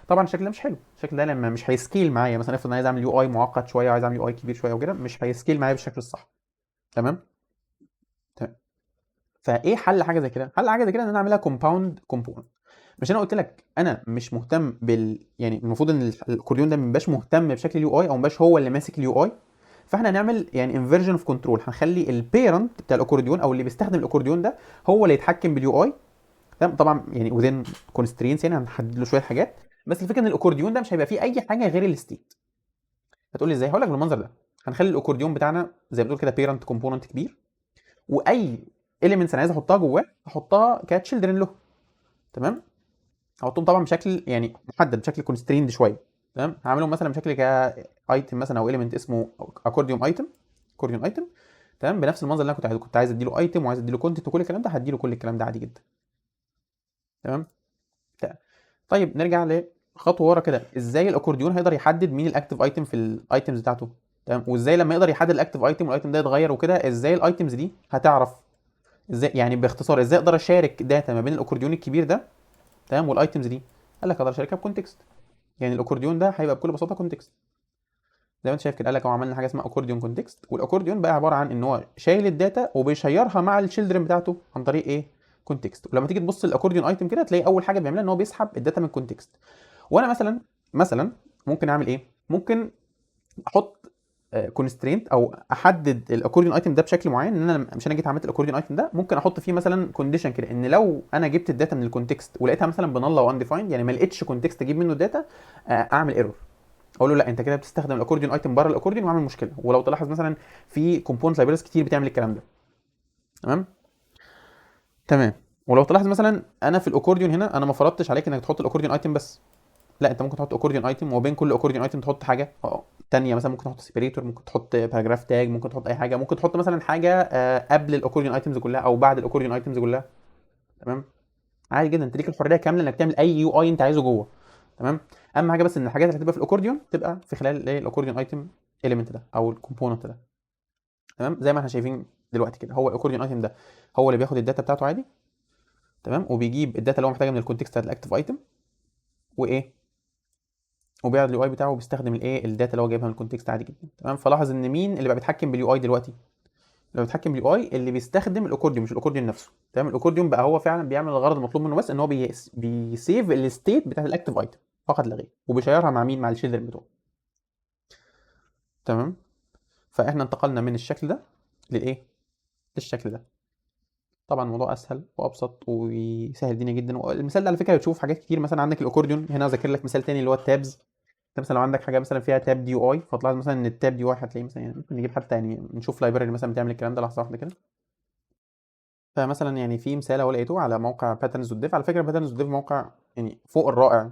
A: طبعا الشكل ده مش حلو، الشكل ده لما مش هيسكيل معايا، مثلا افرض انا عايز اعمل يو اي معقد شويه، وعايز اعمل يو اي كبير شويه وكده، مش هيسكيل معايا بالشكل الصح. تمام. تمام. فايه حل حاجه زي كده؟ حل حاجه زي كده ان انا اعملها كومباوند كومبوننت. مش انا قلت لك انا مش مهتم يعني المفروض ان الاكورديون ده مبقاش مهتم بشكل اليو اي، او مبقاش هو اللي ماسك اليو اي. فاحنا هنعمل يعني انفيرجن اوف كنترول، هنخلي البيرنت بتاع الاكورديون او اللي بيستخدم الاكورديون ده هو اللي يتحكم باليو اي. تمام، طبعا يعني وذين كونسترينس، يعني هنحدد له شويه حاجات. بس الفكره ان الاكورديون ده مش هيبقى فيه اي حاجه غير الستيت. هتقول لي ازاي؟ هقول لك بالمنظر ده. هنخلي الاكورديون بتاعنا زي ما بتقول كده بيرنت كومبوننت كبير، واي اليمنتس انا عايز احطها جواه احطها كتشيلدرن له. تمام، هحطهم طبعا بشكل يعني محدد، بشكل كونستريند شويه. تمام، هعملهم مثلا بشكل كايتم مثلا او اليمنت اسمه اكورديون ايتم. اكورديون ايتم. تمام، بنفس المنظر اللي انا كنت عايزه، كنت عايز اديله ايتم وعايز اديله كونتنت وكل الكلام ده، هديله كل الكلام ده عادي جدا. تمام. طيب نرجع لخطوه ورا كده، ازاي الاكورديون هيقدر يحدد مين الاكتيف ايتم في الايتمز بتاعته؟ تمام، وازاي لما يقدر يحدد الاكتيف ايتم والايتم ده يتغير وكده، ازاي الايتمز دي هتعرف؟ ازاي يعني باختصار ازاي اقدر اشارك داتا ما بين الاكورديون الكبير ده تمام والايتمز دي؟ قال لك اقدر اشاركها بكونتكست. يعني الاكورديون ده هيبقى بكل بساطه كونتكست زي ما انت شايف كده. قال لك هو عملنا حاجه اسمها اكورديون كونتكست، والاكورديون بقى عباره عن ان هو شايل الداتا وبيشيرها مع الشيلدرن بتاعته عن طريق ايه؟ كونتكست. ولما تيجي تبص للاكورديون ايتم كده تلاقي اول حاجه بيعملها ان هو بيسحب الداتا من كونتكست. وانا مثلا ممكن اعمل ايه؟ ممكن احط كونسترينت او احدد الاكورديون ايتم ده بشكل معين، ان انا مش انا جيت عملت الاكورديون ايتم ده ممكن احط فيه مثلا كونديشن كده، ان لو انا جبت الداتا من الكونتكست ولقيتها مثلا بنال او انديفايند، يعني ما لقيتش كونتكست اجيب منه الداتا، اعمل ايرور. اقول له لا انت كده بتستخدم الاكورديون ايتم بره الاكورديون واعمل مشكله. ولو تلاحظ مثلا في كومبوننت لايبرز كتير بتعمل الكلام ده. تمام. تمام. ولو تلاحظ مثلا انا في الاكورديون هنا انا ما فرضتش عليك انك تحط الاكورديون ايتم بس. لا، انت ممكن تحط اكورديون ايتم وبين كل اكورديون ايتم تحط حاجه تانية، مثلا ممكن تحط سيبريتور، ممكن تحط باراجراف تاج، ممكن تحط اي حاجه، ممكن تحط مثلا حاجه قبل الاكورديون ايتمز كلها او بعد الاكورديون ايتمز كلها. تمام، عادي جدا، انت ليك الحريه كامله انك تعمل اي يو اي انت عايزه جوه. تمام. اهم حاجه بس ان الحاجات اللي هتبقى في الاكورديون تبقى في خلال الايه الاكورديون ايتم اليمنت ده او الكومبوننت ده. تمام، زي ما احنا شايفين دلوقتي كده، هو الاكورديون ايتم ده هو اللي بياخد الداتا بتاعته عادي. تمام، وبيجيب الداتا اللي هو محتاجها من الكونتكست بتاعت الاكتيف ايتم، وايه، وبيعرض اليو اي بتاعه وبيستخدم الايه الداتا اللي هو جايبها من الكونتكست عادي جدا. تمام، فلاحظ ان مين اللي بقى بيتحكم باليو اي دلوقتي؟ اللي بيتحكم باليو اي اللي بيستخدم الاكورديون، مش الاكورديون نفسه. تمام، الاكورديون بقى هو فعلا بيعمل الغرض المطلوب منه، بس ان هو بيسيف الستيت بتاعت الاكتيف ايتم فقط لا غير، وبيشيرها مع مين؟ مع الشيلدر بتوعه. تمام، فاحنا انتقلنا من الشكل ده للايه؟ للشكل ده. طبعا الموضوع اسهل وابسط ويسهل الدنيا جدا. والمثال ده على فكره بتشوف حاجات كتير، مثلا عندك الاكورديون هنا ذاكر لك مثال تاني اللي هو التابز. انت مثلا لو عندك حاجه مثلا فيها تاب دي يو اي، فتلاحظ مثلا ان التاب دي يو اي هتلاقيه مثلا، يعني ممكن نجيب حتى يعني نشوف لايبراري مثلا بتعمل الكلام ده. لحظه واحده كده. فمثلا يعني في مثال اهو لقيته على موقع باترنز دوت ديف. على فكره باترنز دوت ديف موقع يعني فوق الرائع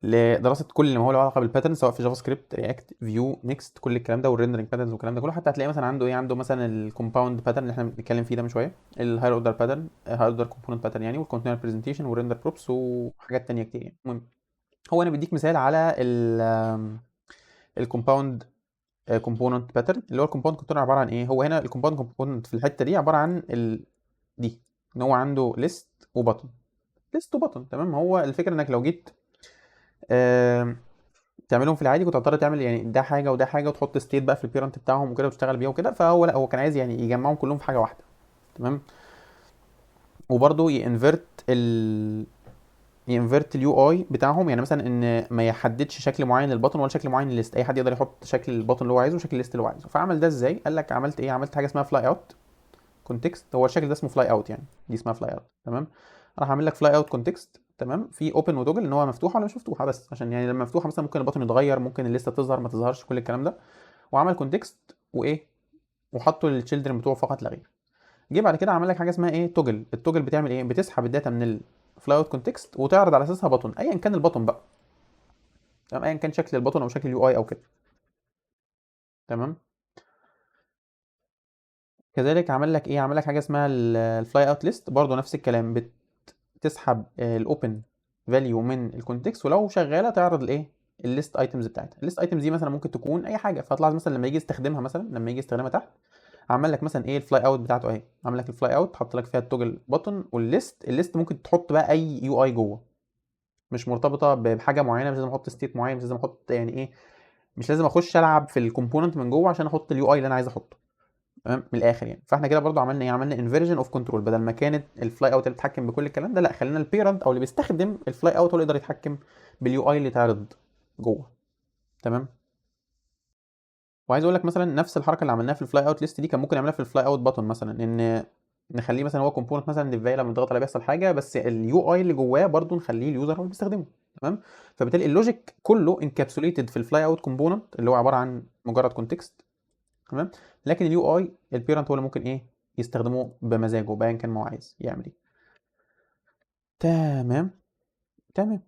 A: لدراسه كل ما هو له علاقه بالباترن، سواء في جافا سكريبت، رياكت، فيو، نيكست، كل الكلام ده، والريندرنج باترنز والكلام ده كله. حتى هتلاقي مثلا عنده ايه، عنده مثلا الكومباوند باترن اللي احنا بنتكلم فيه ده من شويه، الهاير اوردر باترن، هاير اوردر كومبوننت باترن يعني، والكونتينر برزنتيشن، والريندر بروبس، وحاجات تانية كتير يعني. المهم، هو انا بديك مثال على الكومباوند كومبوننت باترن. اللي هو الكومباوند كومبوننت عباره عن ايه؟ هو هنا الكومباوند كومبوننت في الحته دي عباره عن دي، ان هو عنده ليست وبطن. ليست وبطن. تمام، هو الفكره انك لو جيت آم، تعملهم في العادي كنت هتضطر تعمل يعني ده حاجه وده حاجه، وتحط ستيت بقى في البيرنت بتاعهم وكده وتشتغل بيها وكده. فهو لا، هو كان عايز يعني يجمعهم كلهم في حاجه واحده. تمام، وبرده ينفرت اليو اي بتاعهم، يعني مثلا ان ما يحددش شكل معين للبطن ولا شكل معين للليست. اي حد يقدر يحط شكل البطن اللي هو عايزه وشكل الليست اللي هو عايزه. فعمل ده ازاي؟ قال لك عملت ايه؟ عملت حاجه اسمها فلاي اوت كونتكست. هو الشكل ده اسمه فلاي اوت، يعني دي اسمها فلاي اوت. تمام، راح اعمل لك فلاي اوت كونتكست. تمام، في اوبن ودوجل، ان هو مفتوحه ولا مش مفتوحه، بس عشان يعني لما مفتوحه مثلا ممكن البطن يتغير، ممكن الليسته تظهر ما تظهرش، كل الكلام ده. وعمل كونتكست وايه، وحطه للتشيلدرن بتوعه فقط لا غير. جه بعد كده عمل لك حاجه اسمها ايه، توجل. التوجل بتعمل ايه؟ بتسحب الداتا من الفلاي اوت كونتكست وتعرض على اساسها بطن، ايا كان البطن بقى. تمام، ايا كان شكل البطن او شكل اليو اي او كده. تمام، كذلك عمل لك ايه، عمل لك حاجه اسمها الفلاي اوت ليست، برضه نفس الكلام. بتسحب الاوبن فاليو من الكونتكست، ولو شغاله تعرض الايه الليست ايتمز بتاعتها. الليست ايتمز دي مثلا ممكن تكون اي حاجه. فتلاحظ مثلا لما يجي يستخدمها، مثلا لما يجي يستخدمها تحت، عمل لك مثلا ايه الفلاي اوت بتاعته اهي. عمل لك الفلاي اوت، حط لك فيها التوجل بutton والليست. الليست ممكن تحط بقى اي يو اي جوه، مش مرتبطه بحاجه معينه، مش لازم احط ستيت معين، مش لازم احط يعني ايه، مش لازم اخش العب في الكومبوننت من جوه عشان احط اليو اي اللي انا عايز احطه. تمام من الاخر يعني. فاحنا كده برضو عملنا ايه؟ عملنا انفيرجن اوف كنترول، بدل ما كانت الفلاي اوت اللي بتتحكم بكل الكلام ده، لا خلينا البيرنت او اللي بيستخدم الفلاي اوت هو اللي يقدر يتحكم باليو اي اللي اتعرض جوه. تمام. وعايز اقول لك مثلا نفس الحركه اللي عملناها في الفلاي اوت ليست دي كان ممكن نعملها في الفلاي اوت بutton مثلا، ان نخليه مثلا هو كومبوننت مثلا ديفاي لما نضغط عليه بيحصل حاجه، بس اليو اي اللي جواه برضو نخليه اليوزر هو اللي بيستخدمه. تمام. فبالتالي اللوجيك كله انكابسوليتد في الفلاي اوت كومبوننت اللي هو عباره عن مجرد كونتكست. تمام. لكن اليو اي البيرنت هو اللي ممكن ايه يستخدمه بمزاجه بايا كان ما هو عايز يعمل ايه. تمام. تمام.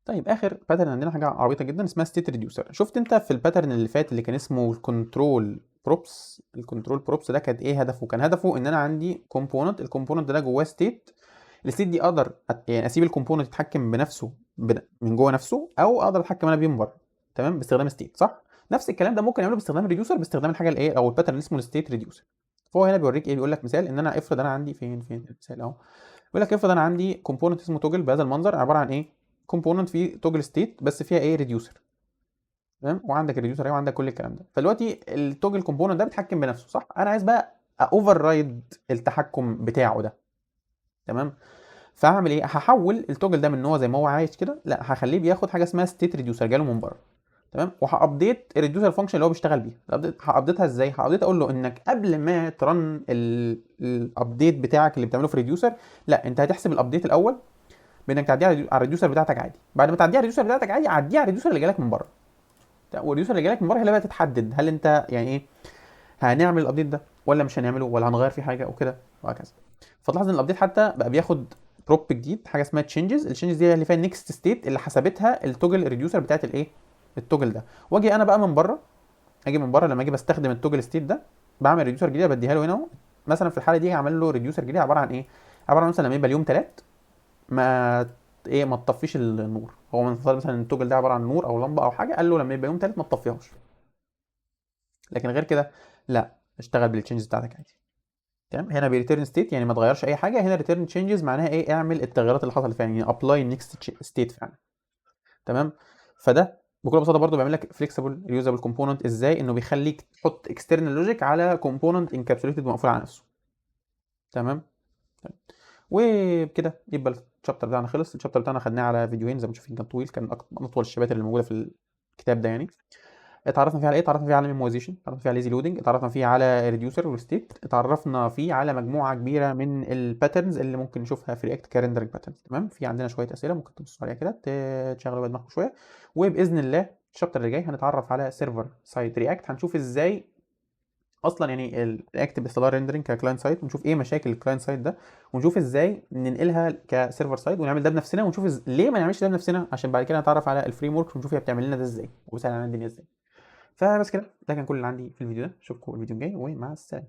A: طيب اخر باترن عندنا حاجه عبيطه جدا اسمها ستيت ريديوسر. شفت انت في الباترن اللي فات اللي كان اسمه الكنترول بروبس؟ الكنترول بروبس ده كانت ايه هدفه؟ كان هدفه ان انا عندي كومبوننت، الكومبوننت ده جواه ستيت، الستيت دي اقدر يعني اسيب الكومبوننت يتحكم بنفسه من جوه نفسه، او اقدر اتحكم انا بيه من بره. تمام. باستخدام ستيت. صح. نفس الكلام ده ممكن اعمله باستخدام ريديوسر، باستخدام الحاجه الايه او الباترن اللي اسمه الستيت ريديوسر. فهو هنا بيوريك ايه؟ بيقول لك مثال ان انا افرض انا عندي فين المثال اهو. بيقول لك افرض انا عندي كومبوننت اسمه توجل بهذا المنظر، عباره عن ايه؟ كومبوننت فيه توجل ستيت بس فيها ايه؟ ريديوسر. تمام. وعندك الريديوسر اهي وعندك كل الكلام ده. فدلوقتي التوجل كومبوننت ده بيتحكم بنفسه. صح. انا عايز بقى اوفر رايد التحكم بتاعه ده. تمام. فهعمل ايه؟ هحول التوجل ده من ان هو زي ما هو عايش كده، لا هخليه بياخد حاجه اسمها ستيت ريديوسر جاله من بره. تمام. وهابديت الريديوسر فانكشن اللي هو بيشتغل بيها. هابديتها ازاي؟ هابديت اقول له انك قبل ما ترن الابديت بتاعك اللي بتعمله في الريديوسر، لا انت هتحسب الابديت الاول بانك تعديها على الريديوسر بتاعتك عادي. بعد ما تعديها على الريديوسر بتاعتك عادي، عديها على الريديوسر اللي جالك من بره. والريديوسر اللي جالك من بره هي اللي بقى تتحدد هل انت يعني ايه هنعمل الابديت ده ولا مش هنعمله، ولا هنغير فيه حاجه وكده وهكذا. فتلاحظ ان الابديت حتى بقى بياخد بروب جديد، حاجه اسمها تشينجز. التشينجز دي اللي فيها النكست ستيت اللي حسبتها التوجل ريديوسر بتاعت الايه؟ التوجل ده. واجي انا بقى من بره، اجي من بره لما اجي بستخدم التوجل ستيت ده، بعمل ريديوسر جديده بديها له هنا اهو. مثلا في الحاله دي هعمل له ريديوسر جديد عباره عن ايه؟ عباره عن مثلا لما يبقى اليوم 3 ما ايه ما تطفيش النور. هو من فرض مثلا التوجل ده عباره عن نور او لمبه او حاجه، قال له لما يبقى يوم 3 ما تطفيهاش. لكن غير كده لا، اشتغل بالتشينجز بتاعتك عادي. تمام. هنا بيريتيرن ستيت يعني ما تغيرش اي حاجه. هنا ريتيرن تشينجز معناها ايه؟ اعمل التغيرات اللي حصلت فعلا، يعني ابلاي نيكست ستيت فعلا. تمام. فده بكل بساطه برضو بيعمل لك فليكسبل ريوزابل كومبوننت. ازاي؟ انه بيخليك تحط اكسترنال لوجيك على كومبوننت انكابسوليتد مقفول على نفسه. تمام. تمام. وبكده يبقى الشابتر بتاعنا خلص. الشابتر بتاعنا خدناه على فيديوهين زي ما شايفين، كان طويل، كان اطول الشباتر اللي موجوده في الكتاب ده يعني. اتعرفنا فيه على ايه؟ اتعرفنا فيه على ميموزيشن، اتعرفنا فيه على ليزي لودنج، اتعرفنا فيه على ريديوسر والستيت، اتعرفنا فيه على مجموعه كبيره من الباترنز اللي ممكن نشوفها في رياكت كرندرنج باترنز. تمام. في عندنا شويه اسئله ممكن تبصوا عليها كده تشغلوا بقى دماغكم شويه. وباذن الله الشابتر اللي جاي هنتعرف على سيرفر سايد رياكت، هنشوف ازاي اصلا يعني الرياكت باستخدام ريندرنج ككلاينت سايد، ونشوف ايه مشاكل الكلاينت سايد ده، ونشوف ازاي ننقلها كسيرفر سايد ونعمل ده بنفسنا، ونشوف ليه ما نعملش ده بنفسنا، عشان بعد كده نتعرف على الفريم ورك ونشوف هي بتعمل لنا ده ازاي وبتسهل علينا الدنيا ازاي. فبس كده، ده كان كل اللي عندي في الفيديو ده. اشوفكم الفيديو الجاي ومع السلامه.